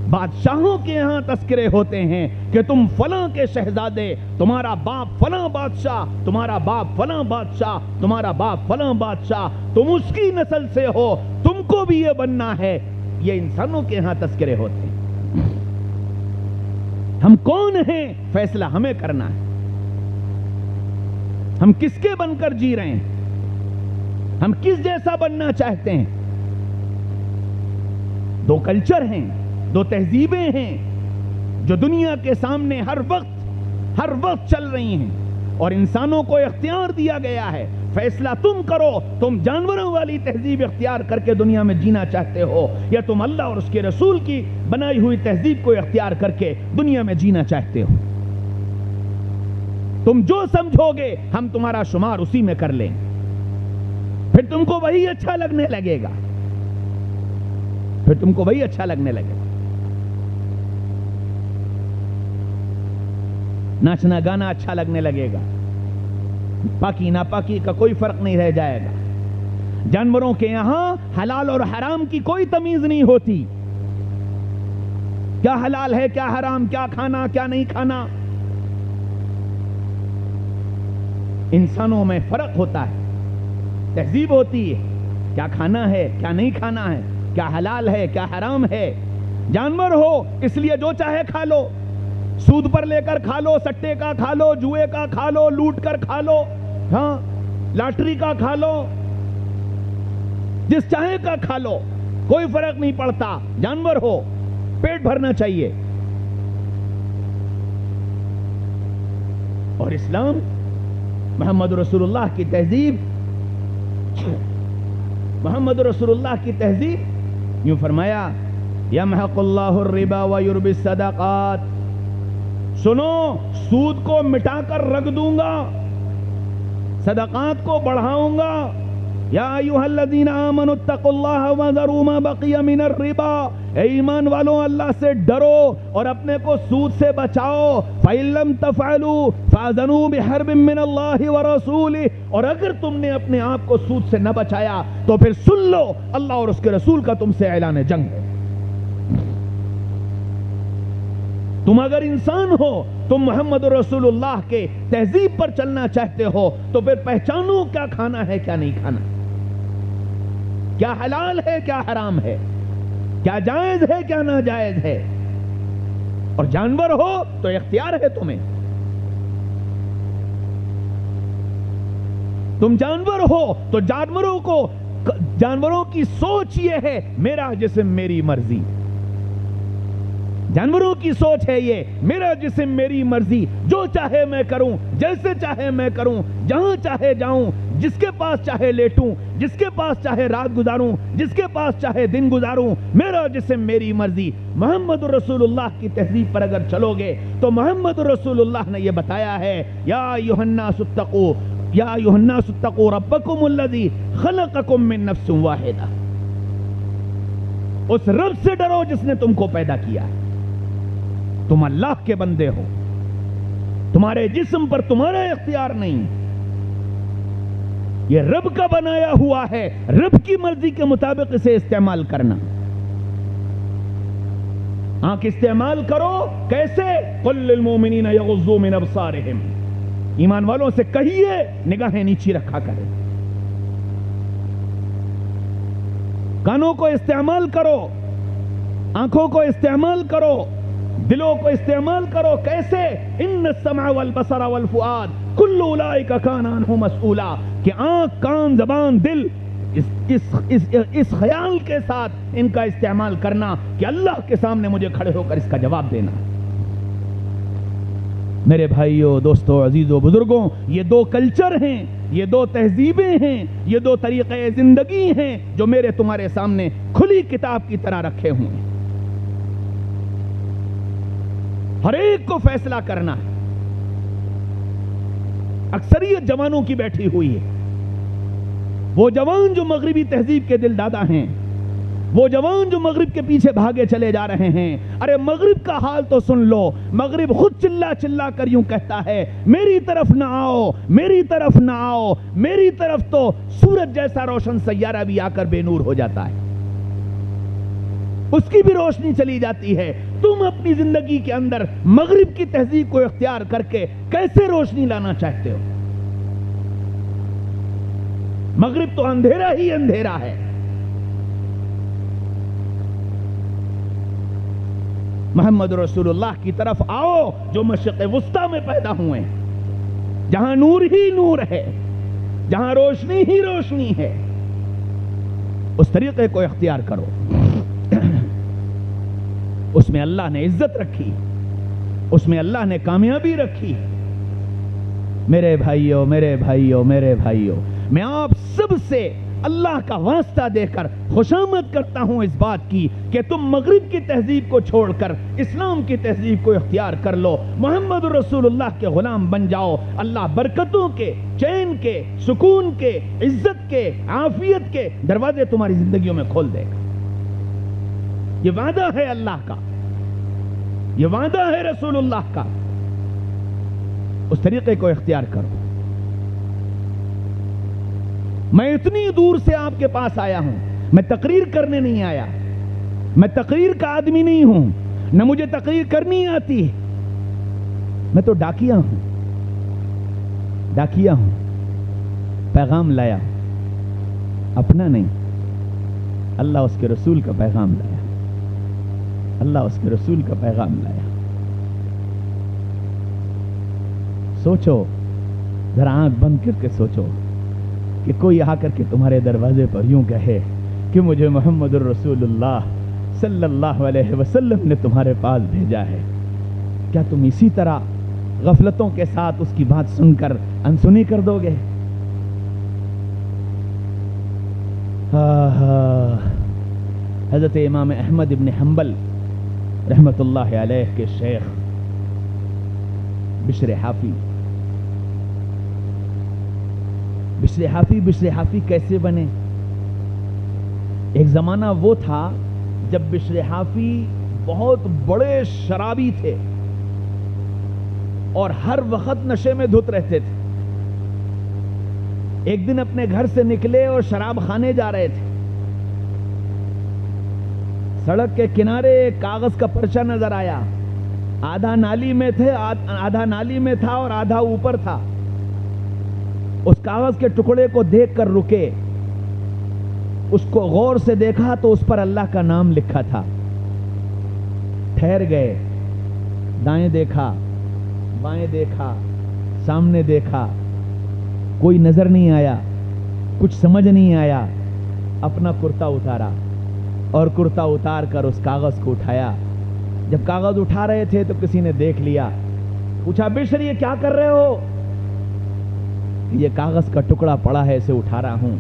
بادشاہوں کے یہاں تذکرے ہوتے ہیں کہ تم فلاں کے شہزادے، تمہارا باپ فلاں بادشاہ، تمہارا باپ فلاں بادشاہ، تمہارا باپ فلاں بادشاہ، تم اس کی نسل سے ہو، تم کو بھی یہ بننا ہے. یہ انسانوں کے یہاں تذکرے ہوتے ہیں. ہم کون ہیں فیصلہ ہمیں کرنا ہے. ہم کس کے بن کر جی رہے ہیں، ہم کس جیسا بننا چاہتے ہیں. دو کلچر ہیں، دو تہذیبیں ہیں جو دنیا کے سامنے ہر وقت چل رہی ہیں، اور انسانوں کو اختیار دیا گیا ہے فیصلہ تم کرو، تم جانوروں والی تہذیب اختیار کر کے دنیا میں جینا چاہتے ہو یا تم اللہ اور اس کے رسول کی بنائی ہوئی تہذیب کو اختیار کر کے دنیا میں جینا چاہتے ہو۔ تم جو سمجھو گے ہم تمہارا شمار اسی میں کر لیں، پھر تم کو وہی اچھا لگنے لگے گا، پھر تم کو وہی اچھا لگنے لگے گا۔ ناچنا گانا اچھا لگنے لگے گا، پاکی ناپاکی کا کوئی فرق نہیں رہ جائے گا۔ جانوروں کے یہاں حلال اور حرام کی کوئی تمیز نہیں ہوتی، کیا حلال ہے کیا حرام، کیا کھانا کیا نہیں کھانا۔ انسانوں میں فرق ہوتا ہے، تہذیب ہوتی ہے، کیا کھانا ہے کیا نہیں کھانا ہے، کیا حلال ہے کیا حرام ہے۔ جانور ہو اس لیے جو چاہے کھا لو، سود پر لے کر کھا لو، سٹے کا کھا لو، جوئے کا کھا لو، لوٹ کر کھا لو، ہاں لاٹری کا کھا لو، جس چاہے کا کھا لو، کوئی فرق نہیں پڑتا۔ جانور ہو، پیٹ بھرنا چاہیے۔ اور اسلام محمد رسول اللہ کی تہذیب، محمد رسول اللہ کی تہذیب یوں فرمایا یمحق اللہ الربا ویربی الصدقات، سنو سود کو مٹا کر رکھ دوں گا، صدقات کو بڑھاؤں گا۔ یا ایھا الذین آمنوا اتقوا اللہ وذروا ما بقی من الربا، اے ایمان والوں اللہ سے ڈرو اور اپنے کو سود سے بچاؤ۔ فإن لم تفعلوا فأذنوا بحرب من اللہ ورسولہ، اور اگر تم نے اپنے آپ کو سود سے نہ بچایا تو پھر سن لو اللہ اور اس کے رسول کا تم سے اعلان جنگ ہے۔ تم اگر انسان ہو، تم محمد رسول اللہ کے تہذیب پر چلنا چاہتے ہو تو پھر پہچانو کیا کھانا ہے کیا نہیں کھانا، کیا حلال ہے کیا حرام ہے، کیا جائز ہے کیا ناجائز ہے۔ اور جانور ہو تو اختیار ہے تمہیں، تم جانور ہو تو جانوروں کی سوچ یہ ہے میرا جسم میری مرضی، جانوروں کی سوچ ہے یہ میرا جسم میری مرضی، جو چاہے میں کروں، جیسے چاہے میں کروں، جہاں چاہے جاؤں، جس کے پاس چاہے لیٹوں، جس کے پاس چاہے رات گزاروں، جس کے پاس چاہے دن گزاروں، میرا جسم میری مرضی۔ محمد رسول اللہ کی تہذیب پر اگر چلو گے تو محمد رسول اللہ نے یہ بتایا ہے یا ایھا الناس اتقوا، یا ایھا الناس اتقوا ربکم الذی خلقکم من نفس واحدہ، اس رب سے ڈرو جس نے تم کو پیدا کیا ہے۔ تم اللہ کے بندے ہو، تمہارے جسم پر تمہارا اختیار نہیں، یہ رب کا بنایا ہوا ہے، رب کی مرضی کے مطابق اسے استعمال کرنا۔ آنکھ استعمال کرو، کیسے؟ قل للمؤمنین یغضوا من ابصارہم، ایمان والوں سے کہیے نگاہیں نیچی رکھا کریں۔ کانوں کو استعمال کرو، آنکھوں کو استعمال کرو، دلوں کو استعمال کرو، کیسے؟ ان السمع والبصر والفؤاد کل اولئک کان عنہ مسئولا، کہ آنکھ کان زبان دل اس خیال کے ساتھ ان کا استعمال کرنا کہ اللہ کے سامنے مجھے کھڑے ہو کر اس کا جواب دینا۔ میرے بھائیوں، دوستوں، عزیزوں، بزرگوں، یہ دو کلچر ہیں، یہ دو تہذیبیں ہیں، یہ دو طریقے زندگی ہیں جو میرے تمہارے سامنے کھلی کتاب کی طرح رکھے ہوئے ہیں۔ ہر ایک کو فیصلہ کرنا ہے۔ اکثریت جوانوں کی بیٹھی ہوئی ہے، وہ جوان جو مغربی تہذیب کے دل دادا ہیں، وہ جوان جو مغرب کے پیچھے بھاگے چلے جا رہے ہیں۔ ارے مغرب کا حال تو سن لو، مغرب خود چلا چلا کر یوں کہتا ہے میری طرف نہ آؤ، میری طرف نہ آؤ، میری طرف تو سورج جیسا روشن سیارہ بھی آ کر بے نور ہو جاتا ہے، اس کی بھی روشنی چلی جاتی ہے۔ تم اپنی زندگی کے اندر مغرب کی تہذیب کو اختیار کر کے کیسے روشنی لانا چاہتے ہو؟ مغرب تو اندھیرا ہی اندھیرا ہے۔ محمد رسول اللہ کی طرف آؤ جو مشرق وسطی میں پیدا ہوئے ہیں، جہاں نور ہی نور ہے، جہاں روشنی ہی روشنی ہے، اس طریقے کو اختیار کرو۔ اس میں اللہ نے عزت رکھی، اس میں اللہ نے کامیابی رکھی۔ میرے بھائیوں، میرے بھائیوں، میرے بھائیوں، میں آپ سب سے اللہ کا واسطہ دے کر خوشامد کرتا ہوں اس بات کی کہ تم مغرب کی تہذیب کو چھوڑ کر اسلام کی تہذیب کو اختیار کر لو، محمد رسول اللہ کے غلام بن جاؤ۔ اللہ برکتوں کے، چین کے، سکون کے، عزت کے، عافیت کے دروازے تمہاری زندگیوں میں کھول دے گا۔ یہ وعدہ ہے اللہ کا، یہ وعدہ ہے رسول اللہ کا۔ اس طریقے کو اختیار کرو۔ میں اتنی دور سے آپ کے پاس آیا ہوں، میں تقریر کرنے نہیں آیا، میں تقریر کا آدمی نہیں ہوں، نہ مجھے تقریر کرنی آتی، میں تو ڈاکیا ہوں، ڈاکیا ہوں، پیغام لایا، اپنا نہیں، اللہ اس کے رسول کا پیغام لایا، اللہ اس کے رسول کا پیغام لایا۔ سوچو، ذرا آنکھ بند کر کے سوچو کہ کوئی آ کر کے تمہارے دروازے پر یوں کہے کہ مجھے محمد الرسول اللہ صلی اللہ علیہ وسلم نے تمہارے پاس بھیجا ہے، کیا تم اسی طرح غفلتوں کے ساتھ اس کی بات سن کر انسنی کر دو گے؟ حضرت امام احمد ابن حنبل رحمت اللہ علیہ کے شیخ بشر حافی، بشر حافی کیسے بنے؟ ایک زمانہ وہ تھا جب بشر حافی بہت بڑے شرابی تھے اور ہر وقت نشے میں دھت رہتے تھے۔ ایک دن اپنے گھر سے نکلے اور شراب خانے جا رہے تھے، سڑک کے کنارے ایک کاغذ کا پرچہ نظر آیا، آدھا نالی میں تھے، آدھا نالی میں تھا اور آدھا اوپر تھا۔ اس کاغذ کے ٹکڑے کو دیکھ کر رکے، اس کو غور سے دیکھا تو اس پر اللہ کا نام لکھا تھا۔ ٹھہر گئے، دائیں دیکھا، بائیں دیکھا، سامنے دیکھا، کوئی نظر نہیں آیا، کچھ سمجھ نہیں آیا۔ اپنا کرتا اتارا اور کرتا اتار کر اس کاغذ کو اٹھایا۔ جب کاغذ اٹھا رہے تھے تو کسی نے دیکھ لیا، پوچھا بشر یہ کیا کر رہے ہو؟ یہ کاغذ کا ٹکڑا پڑا ہے، اسے اٹھا رہا ہوں۔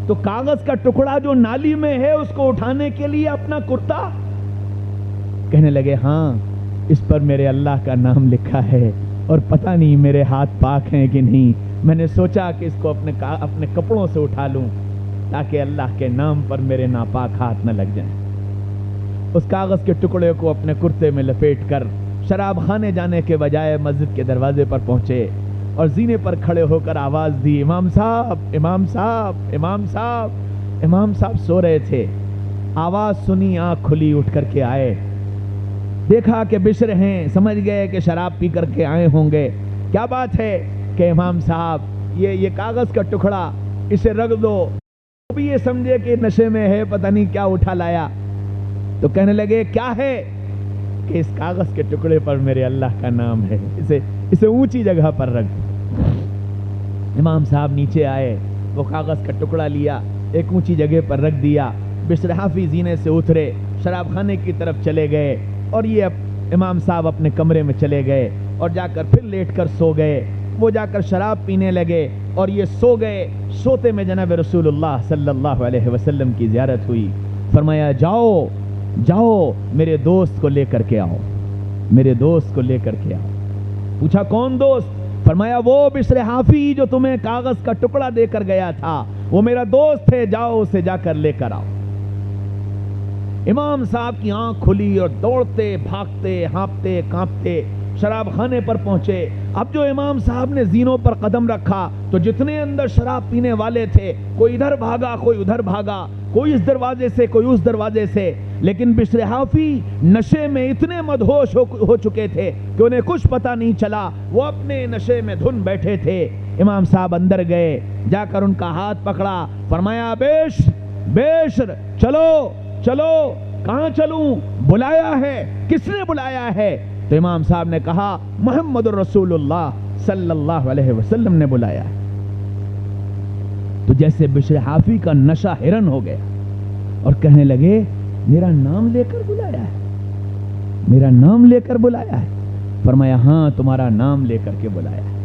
تو کاغذ کا ٹکڑا جو نالی میں ہے اس کو اٹھانے کے لیے اپنا کرتا؟ کہنے لگے ہاں، اس پر میرے اللہ کا نام لکھا ہے اور پتہ نہیں میرے ہاتھ پاک ہیں کہ نہیں، میں نے سوچا کہ اس کو اپنے کپڑوں سے اٹھا لوں تاکہ اللہ کے نام پر میرے ناپاک ہاتھ نہ لگ جائیں۔ اس کاغذ کے ٹکڑے کو اپنے کرتے میں لپیٹ کر شراب خانے جانے کے بجائے مسجد کے دروازے پر پہنچے اور زینے پر کھڑے ہو کر آواز دی، امام صاحب، امام صاحب، امام صاحب۔ امام صاحب سو رہے تھے، آواز سنی، آنکھ کھلی، اٹھ کر کے آئے، دیکھا کہ بشر ہیں، سمجھ گئے کہ شراب پی کر کے آئے ہوں گے۔ کیا بات ہے؟ کہ امام صاحب یہ کاغذ کا ٹکڑا اسے رکھ دو۔ وہ بھی یہ سمجھے کہ نشے میں ہے، پتہ نہیں کیا اٹھا لایا۔ تو کہنے لگے کیا ہے؟ کہ اس کاغذ کے ٹکڑے پر میرے اللہ کا نام ہے، اسے اونچی جگہ پر رکھ دو۔ امام صاحب نیچے آئے، وہ کاغذ کا ٹکڑا لیا، ایک اونچی جگہ پر رکھ دیا۔ بشر حافی زینے سے اترے، شراب خانے کی طرف چلے گئے اور یہ امام صاحب اپنے کمرے میں چلے گئے اور جا کر پھر لیٹ کر سو گئے۔ وہ جا کر شراب پینے لگے اور یہ سو گئے۔ سوتے میں جناب رسول اللہ صلی اللہ علیہ وسلم کی زیارت ہوئی۔ فرمایا جاؤ جاؤ میرے دوست کو لے کر کے آؤ، میرے دوست کو لے کر کے آؤ۔ پوچھا کون دوست؟ فرمایا وہ بشر حافی جو تمہیں کاغذ کا ٹکڑا دے کر گیا تھا، وہ میرا دوست ہے، جاؤ اسے جا کر لے کر آؤ۔ امام صاحب کی آنکھ کھلی اور دوڑتے بھاگتے ہانپتے کانپتے شراب خانے پر پہنچے۔ اب جو امام صاحب نے زینوں پر قدم رکھا تو جتنے اندر شراب پینے والے تھے، کوئی ادھر بھاگا، کوئی ادھر بھاگا، کوئی اس دروازے سے، کوئی اس دروازے سے، لیکن بشر حافی نشے میں اتنے مدہوش ہو چکے تھے کہ انہیں کچھ پتہ نہیں چلا، وہ اپنے نشے میں دھن بیٹھے تھے۔ امام صاحب اندر گئے، جا کر ان کا ہاتھ پکڑا، فرمایا بیشر چلو چلو۔ کہاں چلوں؟ بلایا ہے۔ کس نے بلایا ہے؟ تو امام صاحب نے کہا محمد الرسول اللہ صلی اللہ علیہ وسلم نے بلایا ہے۔ تو جیسے بشر حافی کا نشہ ہرن ہو گیا اور کہنے لگے میرا نام لے کر بلایا ہے، میرا نام لے کر بلایا ہے۔ فرمایا ہاں تمہارا نام لے کر کے بلایا ہے۔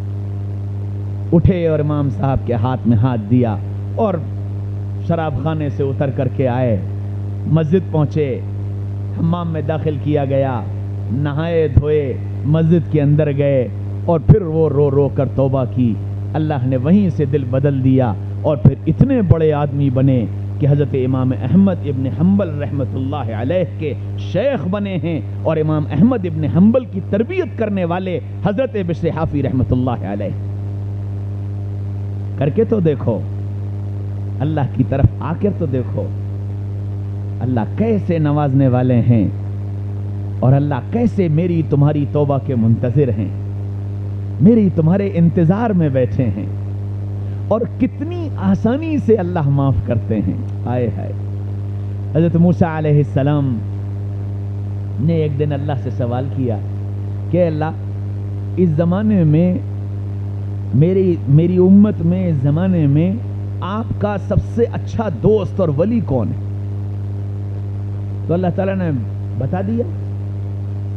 اٹھے اور امام صاحب کے ہاتھ میں ہاتھ دیا اور شراب خانے سے اتر کر کے آئے، مسجد پہنچے، حمام میں داخل کیا گیا، نہائے دھوئے، مسجد کے اندر گئے اور پھر وہ رو رو کر توبہ کی۔ اللہ نے وہیں سے دل بدل دیا اور پھر اتنے بڑے آدمی بنے کہ حضرت امام احمد ابن حنبل رحمۃ اللہ علیہ کے شیخ بنے ہیں، اور امام احمد ابن حنبل کی تربیت کرنے والے حضرت بشر حافی رحمۃ اللہ علیہ۔ کر کے تو دیکھو، اللہ کی طرف آ کر تو دیکھو، اللہ کیسے نوازنے والے ہیں، اور اللہ کیسے میری تمہاری توبہ کے منتظر ہیں، میری تمہارے انتظار میں بیٹھے ہیں، اور کتنی آسانی سے اللہ معاف کرتے ہیں۔ آئے ہائے، حضرت موسیٰ علیہ السلام نے ایک دن اللہ سے سوال کیا کہ اللہ اس زمانے میں میری امت میں، اس زمانے میں آپ کا سب سے اچھا دوست اور ولی کون ہے؟ تو اللہ تعالیٰ نے بتا دیا،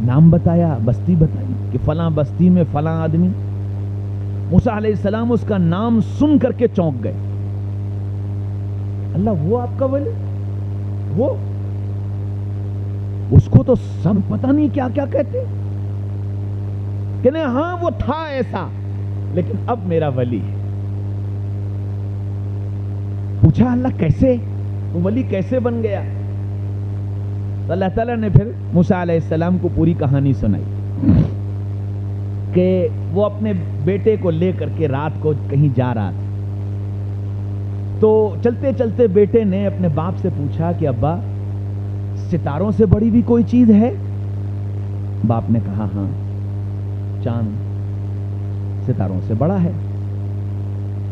نام بتایا، بستی بتائی کہ فلاں بستی میں فلاں آدمی۔ موسیٰ علیہ السلام اس کا نام سن کر کے چونک گئے، اللہ وہ آپ کا ولی؟ وہ اس کو تو سب پتہ نہیں کیا کیا کہتے، کہ نہیں ہاں وہ تھا ایسا، لیکن اب میرا ولی ہے۔ پوچھا اللہ کیسے، وہ ولی کیسے بن گیا؟ تو اللہ تعالیٰ نے پھر موسیٰ علیہ السلام کو پوری کہانی سنائی کہ وہ اپنے بیٹے کو لے کر کے رات کو کہیں جا رہا تھا، تو چلتے چلتے بیٹے نے اپنے باپ سے پوچھا کہ ابا ستاروں سے بڑی بھی کوئی چیز ہے؟ باپ نے کہا ہاں، چاند ستاروں سے بڑا ہے۔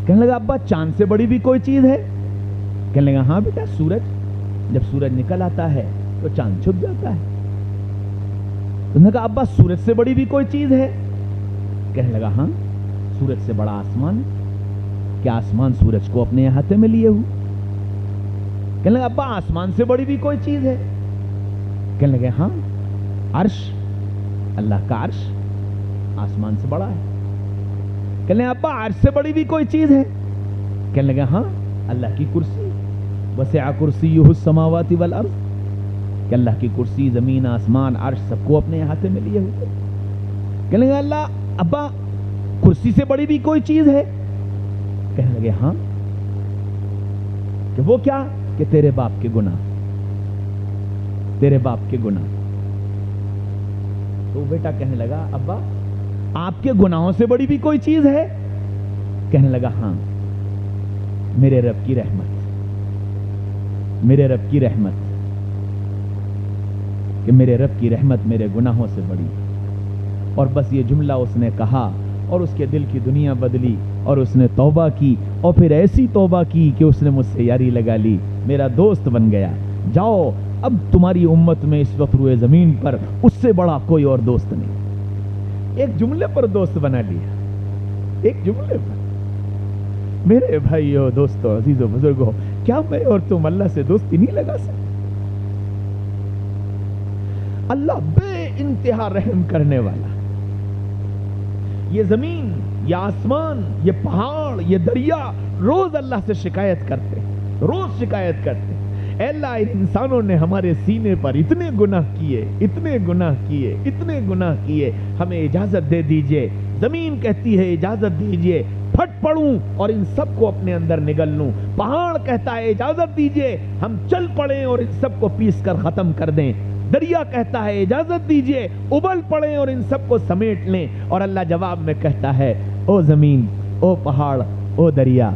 کہنے لگا ابا چاند سے بڑی بھی کوئی چیز ہے؟ کہنے لگا ہاں بیٹا، سورج، جب سورج نکل آتا ہے تو چاند چھپ جاتا ہے۔ انہوں نے کہا ابا سورج سے بڑی بھی کوئی چیز ہے؟ کہنے لگا ہاں، سورج سے بڑا آسمان، کیا آسمان سورج کو اپنے احاطے میں لیے ہوئے؟ کہنے لگا ابا آسمان سے بڑی بھی کوئی چیز ہے؟ کہنے لگے ہاں، عرش، اللہ کا عرش آسمان سے بڑا ہے۔ کہنے لگا ابا عرش سے بڑی بھی کوئی چیز ہے؟ کہنے لگا ہاں، اللہ کی کرسی، وسع کرسیہ السماوات والارض، کہ اللہ کی کرسی زمین آسمان عرش سب کو اپنے احاطے میں لیے ہوئے۔ کہنے لگا اللہ ابا کرسی سے بڑی بھی کوئی چیز ہے؟ کہنے لگے ہاں، کہ وہ کیا؟ کہ تیرے باپ کے گناہ، تیرے باپ کے گناہ۔ تو بیٹا کہنے لگا ابا آپ کے گناہوں سے بڑی بھی کوئی چیز ہے؟ کہنے لگا ہاں، میرے رب کی رحمت، میرے رب کی رحمت، کہ میرے رب کی رحمت میرے گناہوں سے بڑی۔ اور بس یہ جملہ اس نے کہا اور اس کے دل کی دنیا بدلی، اور اس نے توبہ کی، اور پھر ایسی توبہ کی کہ اس نے مجھ سے یاری لگا لی، میرا دوست بن گیا۔ جاؤ، اب تمہاری امت میں اس وقت روئے زمین پر اس سے بڑا کوئی اور دوست نہیں۔ ایک جملے پر دوست بنا لیا، ایک جملے پر۔ میرے بھائیو، دوستو، عزیزو، بزرگو، کیا میں اور تم اللہ سے دوستی نہیں لگا سکتے؟ اللہ بے انتہا رحم کرنے والا، یہ زمین، یہ آسمان، یہ پہاڑ، یہ دریا روز اللہ سے شکایت کرتے، روز شکایت کرتے، اے اللہ ان انسانوں نے ہمارے سینے پر اتنے گناہ کیے، اتنے گناہ کیے، اتنے گناہ کیے، ہمیں اجازت دے دیجئے۔ زمین کہتی ہے اجازت دیجئے پھٹ پڑوں اور ان سب کو اپنے اندر نگل لوں۔ پہاڑ کہتا ہے اجازت دیجئے ہم چل پڑیں اور ان سب کو پیس کر ختم کر دیں۔ دریا کہتا ہے اجازت دیجئے ابل پڑیں اور ان سب کو سمیٹ لیں، اور اللہ جواب میں کہتا ہے او زمین، او پہاڑ، او دریا،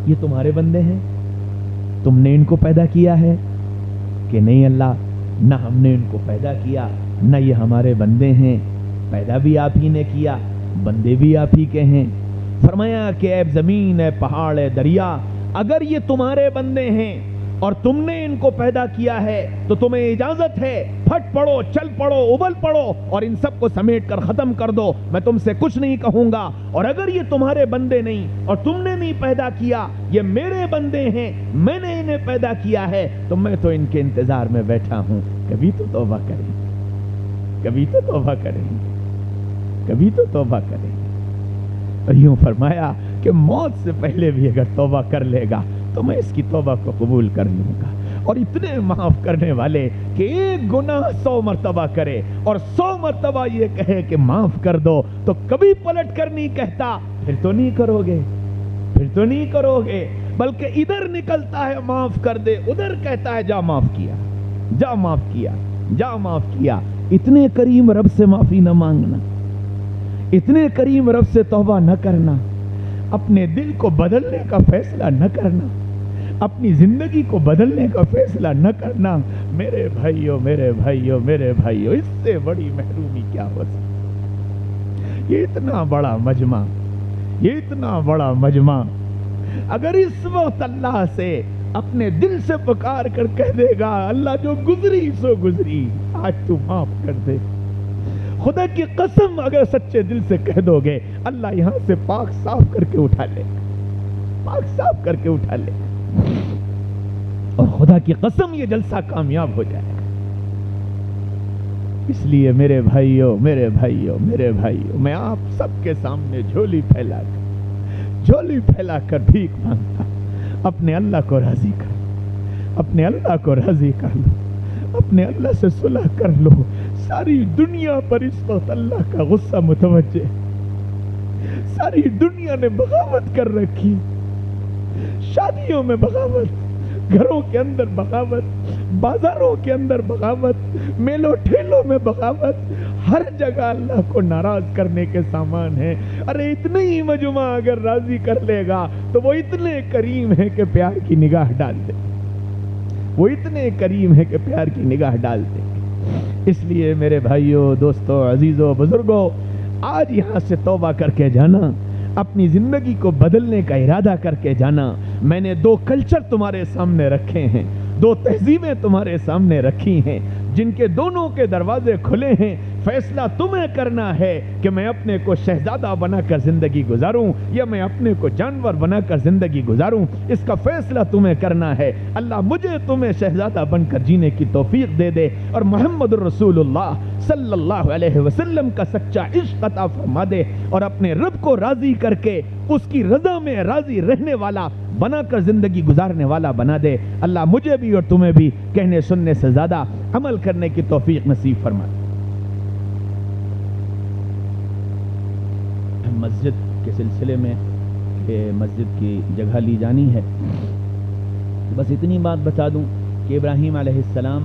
یہ تمہارے بندے ہیں، تم نے ان کو پیدا کیا ہے کہ نہیں اللہ؟ نہ ہم نے ان کو پیدا کیا، نہ یہ ہمارے بندے ہیں، پیدا بھی آپ ہی نے کیا، بندے بھی آپ ہی کے ہیں۔ فرمایا کہ اے زمین، اے پہاڑ، اے دریا، اگر یہ تمہارے بندے ہیں اور تم نے ان کو پیدا کیا ہے تو تمہیں اجازت ہے، پھٹ پڑو، چل پڑو، ابل پڑو اور ان سب کو سمیٹ کر ختم کر دو، میں تم سے کچھ نہیں کہوں گا۔ اور اگر یہ تمہارے بندے نہیں اور تم نے نہیں پیدا کیا، یہ میرے بندے ہیں، میں نے انہیں پیدا کیا ہے، تو میں تو ان کے انتظار میں بیٹھا ہوں، کبھی تو توبہ کریں، کبھی تو توبہ کریں، کبھی تو توبہ کریں۔ اور یوں فرمایا کہ موت سے پہلے بھی اگر توبہ کر لے گا تو میں اس کی توبہ کو قبول کر لوں گا. اور اتنے معاف کرنے والے کہ ایک گناہ 100 مرتبہ کرے اور 100 مرتبہ یہ کہے کہ معاف کر دو تو کبھی پلٹ کر نہیں کہتا پھر تو نہیں کرو گے، پھر تو نہیں کرو گے، بلکہ ادھر نکلتا ہے معاف کر دے، ادھر کہتا ہے جا معاف کیا، جا معاف کیا، جا معاف کیا. اتنے کریم رب سے معافی نہ مانگنا، اتنے کریم رب سے توبہ نہ کرنا، اپنے دل کو بدلنے کا فیصلہ نہ کرنا، اپنی زندگی کو بدلنے کا فیصلہ نہ کرنا. میرے بھائیوں میرے بھائیوں میرے بھائیوں، اس سے بڑی محرومی کیا ہو سکتی؟ یہ اتنا بڑا مجمع، یہ اتنا بڑا مجمع اگر اس وقت اللہ سے اپنے دل سے پکار کر کہہ دے گا اللہ جو گزری سو گزری، آج تو معاف کر دے، خدا کی قسم اگر سچے دل سے کہہ دو گے اللہ یہاں سے پاک صاف کر کے اٹھا لے، پاک صاف کر کے اٹھا لے، اور خدا کی قسم یہ جلسہ کامیاب ہو جائے. اس لیے میرے بھائیوں میرے بھائیوں میرے بھائیوں، میں آپ سب کے سامنے جھولی پھیلا کر بھیک مانگتا، اپنے اللہ کو راضی کر، اپنے اللہ کو راضی کر لو، اپنے اللہ سے صلح کر لو. ساری دنیا پر اس وقت اللہ کا غصہ متوجہ، ساری دنیا نے بغاوت کر رکھی، شادیوں میں بغاوت، گھروں کے اندر بغاوت، بازاروں کے اندر بغاوت، میلوں ٹھیلوں میں بغاوت، ہر جگہ اللہ کو ناراض کرنے کے سامان ہیں. ارے اتنے ہی مجمع اگر راضی کر لے گا تو وہ اتنے کریم ہے کہ پیار کی نگاہ ڈال دے، وہ اتنے کریم ہے کہ پیار کی نگاہ ڈال دے. اس لیے میرے بھائیوں دوستوں عزیزوں بزرگوں، آج یہاں سے توبہ کر کے جانا، اپنی زندگی کو بدلنے کا ارادہ کر کے جانا. میں نے 2 کلچر تمہارے سامنے رکھے ہیں، 2 تہذیبیں تمہارے سامنے رکھی ہیں، جن کے دونوں کے دروازے کھلے ہیں. فیصلہ تمہیں کرنا ہے کہ میں اپنے کو شہزادہ بنا کر زندگی گزاروں یا میں اپنے کو جانور بنا کر زندگی گزاروں. اس کا فیصلہ تمہیں کرنا ہے. اللہ مجھے تمہیں شہزادہ بن کر جینے کی توفیق دے دے، اور محمد الرسول اللہ صلی اللہ علیہ وسلم کا سچا عشق عطا فرما دے، اور اپنے رب کو راضی کر کے اس کی رضا میں راضی رہنے والا بنا کر زندگی گزارنے والا بنا دے. اللہ مجھے بھی اور تمہیں بھی کہنے سننے سے زیادہ عمل کرنے کی توفیق نصیب فرما دے. مسجد کے سلسلے میں کہ مسجد کی جگہ لی جانی ہے، بس اتنی بات بتا دوں کہ ابراہیم علیہ السلام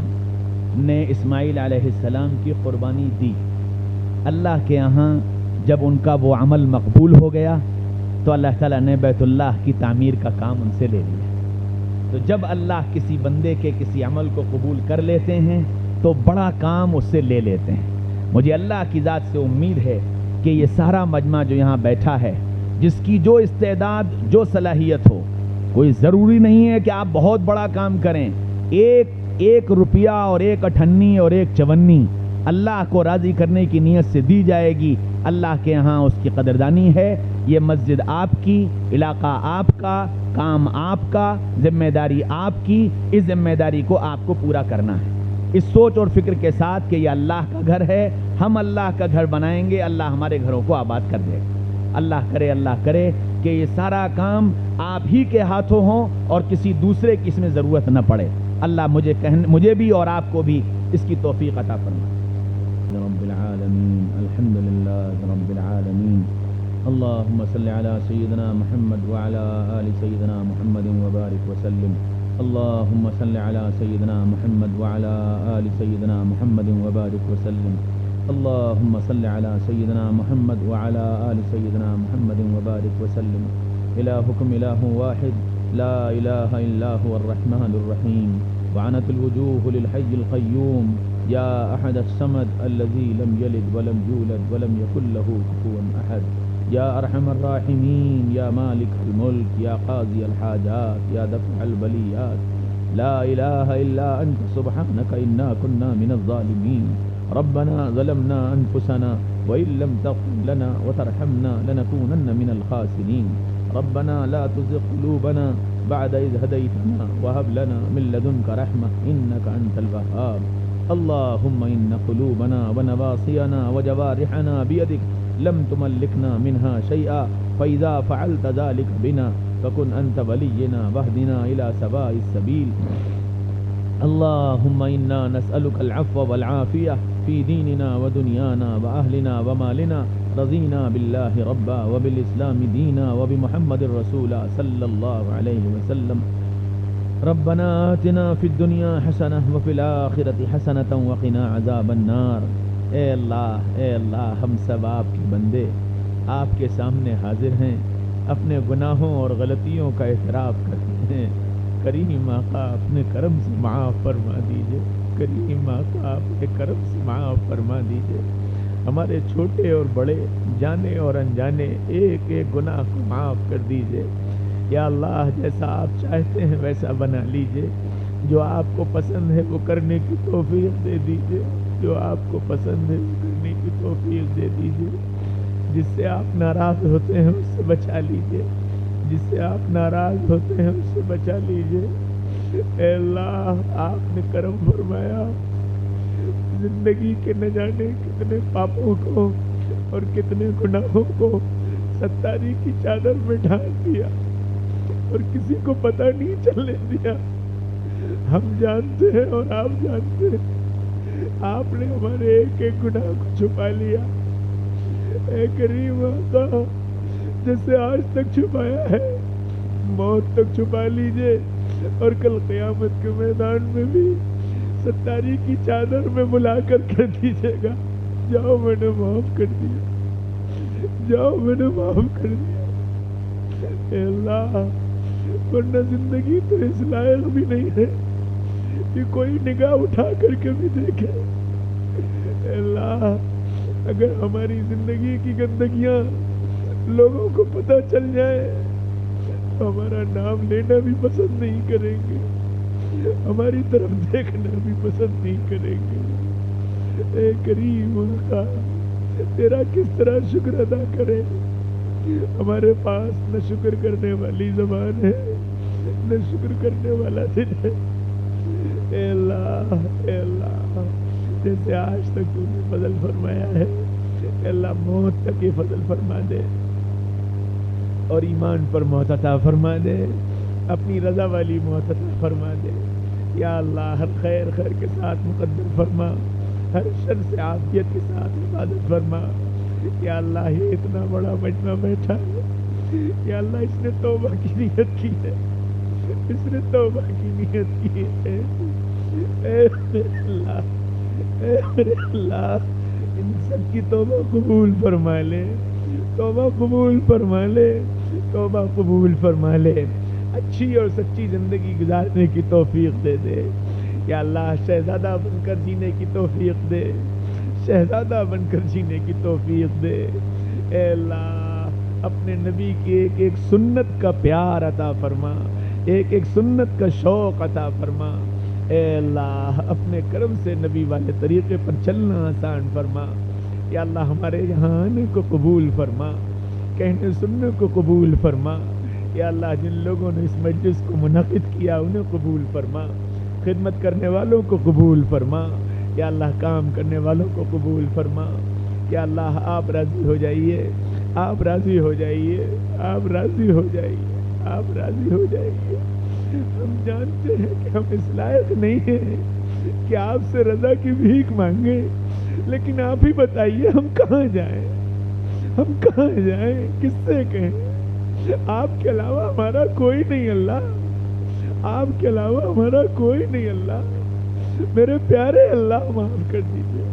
نے اسماعیل علیہ السلام کی قربانی دی. اللہ کے یہاں جب ان کا وہ عمل مقبول ہو گیا تو اللہ تعالیٰ نے بیت اللہ کی تعمیر کا کام ان سے لے لیا. تو جب اللہ کسی بندے کے کسی عمل کو قبول کر لیتے ہیں تو بڑا کام اس سے لے لیتے ہیں. مجھے اللہ کی ذات سے امید ہے کہ یہ سارا مجمع جو یہاں بیٹھا ہے، جس کی جو استعداد جو صلاحیت ہو، کوئی ضروری نہیں ہے کہ آپ بہت بڑا کام کریں. ایک روپیہ اور 1 اٹھنی اور 1 چونی اللہ کو راضی کرنے کی نیت سے دی جائے گی. اللہ کے ہاں اس کی قدردانی ہے. یہ مسجد آپ کی، علاقہ آپ کا، کام آپ کا، ذمہ داری آپ کی. اس ذمہ داری کو آپ کو پورا کرنا ہے اس سوچ اور فکر کے ساتھ کہ یہ اللہ کا گھر ہے، ہم اللہ کا گھر بنائیں گے، اللہ ہمارے گھروں کو آباد کر دے گا. اللہ کرے کہ یہ سارا کام آپ ہی کے ہاتھوں ہوں اور کسی دوسرے کی اس میں ضرورت نہ پڑے. اللہ مجھے بھی اور آپ کو بھی اس کی توفیق عطا فرمائے. رب العالمین، الحمدللہ رب العالمین. اللہم صلی علی سیدنا محمد وعلی آل سیدنا محمد وبارک وسلم. اللہم صلی علی سیدنا محمد وعلی آل سیدنا محمد وبارک وسلم. اللہم صلی علی سیدنا محمد وعلی آل سیدنا محمد وبارک وسلم. الہکم الہ واحد لا الہ الا هو الرحمن الرحیم. وعنت الوجوہ للحی القیوم یا احد الصمد الذی لم یلد ولم یولد ولم یکن له کفوا احد. یا ارحم الراحمین، یا مالک الملک، یا قاضی الحاجات، یا دفع البلیات، لا الہ الا انت سبحانک انا کنا من الظالمین. ربنا ظلمنا انفسنا وان لم تغفر لنا وترحمنا لنكونن من الخاسرین. ربنا لا تزغ قلوبنا بعد إذ هديتنا وهب لنا من لدنك رحمة إنك أنت الوهاب. اللهم إن قلوبنا ونواصينا وجوارحنا بيدك لم تملكنا منها شيئا فإذا فعلت ذلك بنا فكن أنت ولينا واهدنا إلى سواء السبيل اللهم إنا نسألك العفو والعافية في ديننا ودنيانا وأهلنا ومالنا رضينا بالله ربا وبالإسلام دينا وبمحمد رسولا صلى الله عليه وسلم ربنا آتنا في الدنيا حسنة وفي الآخرة حسنة وقنا عذاب النار۔ اے اللہ ہم سب آپ کے بندے آپ کے سامنے حاضر ہیں، اپنے گناہوں اور غلطیوں کا اعتراف کرتے ہیں۔ کریم آقا اپنے کرم سے معاف فرما دیجئے، کریم آقا اپنے کرم سے معاف فرما دیجئے۔ ہمارے چھوٹے اور بڑے، جانے اور انجانے ایک ایک گناہ کو معاف کر دیجئے۔ یا اللہ جیسا آپ چاہتے ہیں ویسا بنا لیجئے، جو آپ کو پسند ہے وہ کرنے کی توفیق دے دیجئے، جو آپ کو پسند ہے وہ کرنے کی توفیق دے دیجئے۔ جس سے آپ ناراض ہوتے ہیں اس سے بچا لیجئے، جس سے آپ ناراض ہوتے ہیں اس سے بچا لیجئے۔ اے اللہ آپ نے کرم فرمایا، زندگی کے نہ جانے کتنے پاپوں کو اور کتنے گناہوں کو ستاری کی چادر میں ڈھانپ دیا اور کسی کو پتہ نہیں چلنے دیا۔ ہم جانتے ہیں اور آپ جانتے ہیں، آپ نے ہمارے ایک ایک گناہ کو چھپا لیا۔ اے کریم آقا جیسے آج تک چھپایا ہے موت تک چھپا لیجئے، اور کل قیامت کے میدان میں بھی ستاری کی چادر میں بلا کر کہہ دیجیے گا جاؤ میں نے معاف کر دیا، جاؤ میں نے معاف کر دیا۔ اے اللہ ورنہ زندگی تو اس لائق بھی نہیں ہے کہ کوئی نگاہ اٹھا کر کے بھی دیکھے۔ اے اللہ اگر ہماری زندگی کی گندگیاں لوگوں کو پتہ چل جائے تو ہمارا نام لینا بھی پسند نہیں کریں گے، ہماری طرف دیکھنا بھی پسند نہیں کریں گے۔ اے کریم آقا تیرا کس طرح شکر ادا کریں؟ ہمارے پاس نہ شکر کرنے والی زبان ہے نہ شکر کرنے والا دل ہے۔ اے اللہ جیسے آج تک تو نے فضل فرمایا ہے، اے اللہ موت تک یہ فضل فرما دے اور ایمان پر موت عطا فرما دے، اپنی رضا والی موت عطا فرما دے۔ یا اللہ ہر خیر کے ساتھ مقدر فرما، ہر شر سے عافیت کے ساتھ حفاظت فرما۔ یا اللہ یہ اتنا بڑا مجمع بیٹھا ہے، یا اللہ اس نے توبہ کی نیت کی ہے، اس نے توبہ کی نیت کی ہے۔ اے میرے اللہ ان سب کی توبہ قبول فرما لے، توبہ قبول فرما لے، توبہ قبول فرما لے، اچھی اور سچی زندگی گزارنے کی توفیق دے دے۔ یا اللہ شہزادہ بن کر جینے کی توفیق دے، شہزادہ بن کر جینے کی توفیق دے۔ اے اللہ اپنے نبی کی ایک ایک سنت کا پیار عطا فرما، ایک ایک سنت کا شوق عطا فرما۔ اے اللہ اپنے کرم سے نبی والے طریقے پر چلنا آسان فرما۔ یا اللہ ہمارے یہاں آنے کو قبول فرما، کہنے سننے کو قبول فرما۔ یا اللہ جن لوگوں نے اس مجلس کو منعقد کیا انہیں قبول فرما، خدمت کرنے والوں کو قبول فرما۔ یا اللہ کام کرنے والوں کو قبول فرما۔ یا اللہ آپ راضی ہو جائیے، آپ راضی ہو جائیے، آپ راضی ہو جائیے، آپ راضی ہو جائیے۔ ہم جانتے ہیں کہ ہم اس لائق نہیں ہیں کہ آپ سے رضا کی بھیک مانگیں، لیکن آپ ہی بتائیے ہم کہاں جائیں، ہم کہاں جائیں، کس سے کہیں؟ آپ کے علاوہ ہمارا کوئی نہیں اللہ، آپ کے علاوہ ہمارا کوئی نہیں اللہ۔ میرے پیارے اللہ معاف کر دیجئے،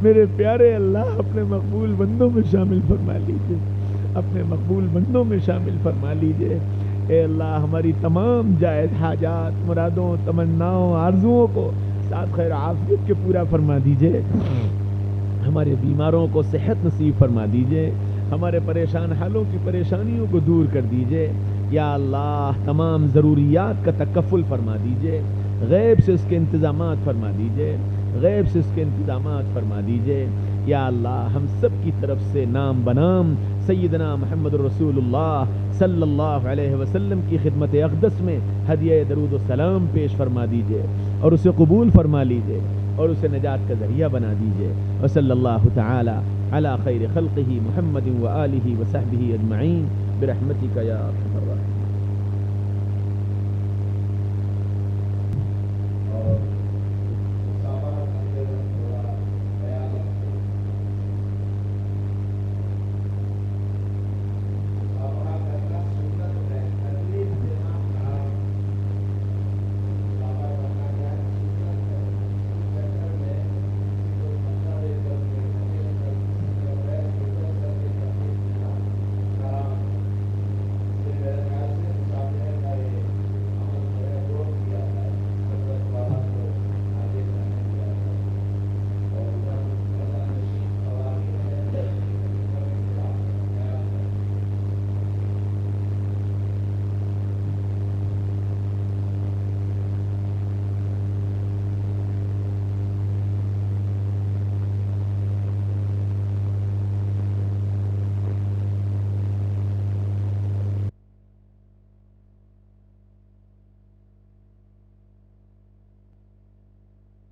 میرے پیارے اللہ اپنے مقبول بندوں میں شامل فرما لیجئے، اپنے مقبول بندوں میں شامل فرما لیجئے۔ اے اللہ ہماری تمام جائز حاجات، مرادوں، تمناؤں، آرزوؤں کو ساتھ خیر عافیت کے پورا فرما دیجئے، ہمارے بیماروں کو صحت نصیب فرما دیجئے، ہمارے پریشان حالوں کی پریشانیوں کو دور کر دیجئے۔ یا اللہ تمام ضروریات کا تکفل فرما دیجئے، غیب سے اس کے انتظامات فرما دیجئے، غیب سے اس کے انتظامات فرما دیجئے۔ یا اللہ ہم سب کی طرف سے نام بنام سیدنا محمد رسول اللہ صلی اللہ علیہ وسلم کی خدمت اقدس میں ہدیہ درود و سلام پیش فرما دیجئے اور اسے قبول فرما لیجئے اور اسے نجات کا ذریعہ بنا دیجئے. وصلی اللہ تعالی علی خیر خلقہ محمد وآلہ وصحبہ اجمعین برحمتک یا ارحم الراحمین.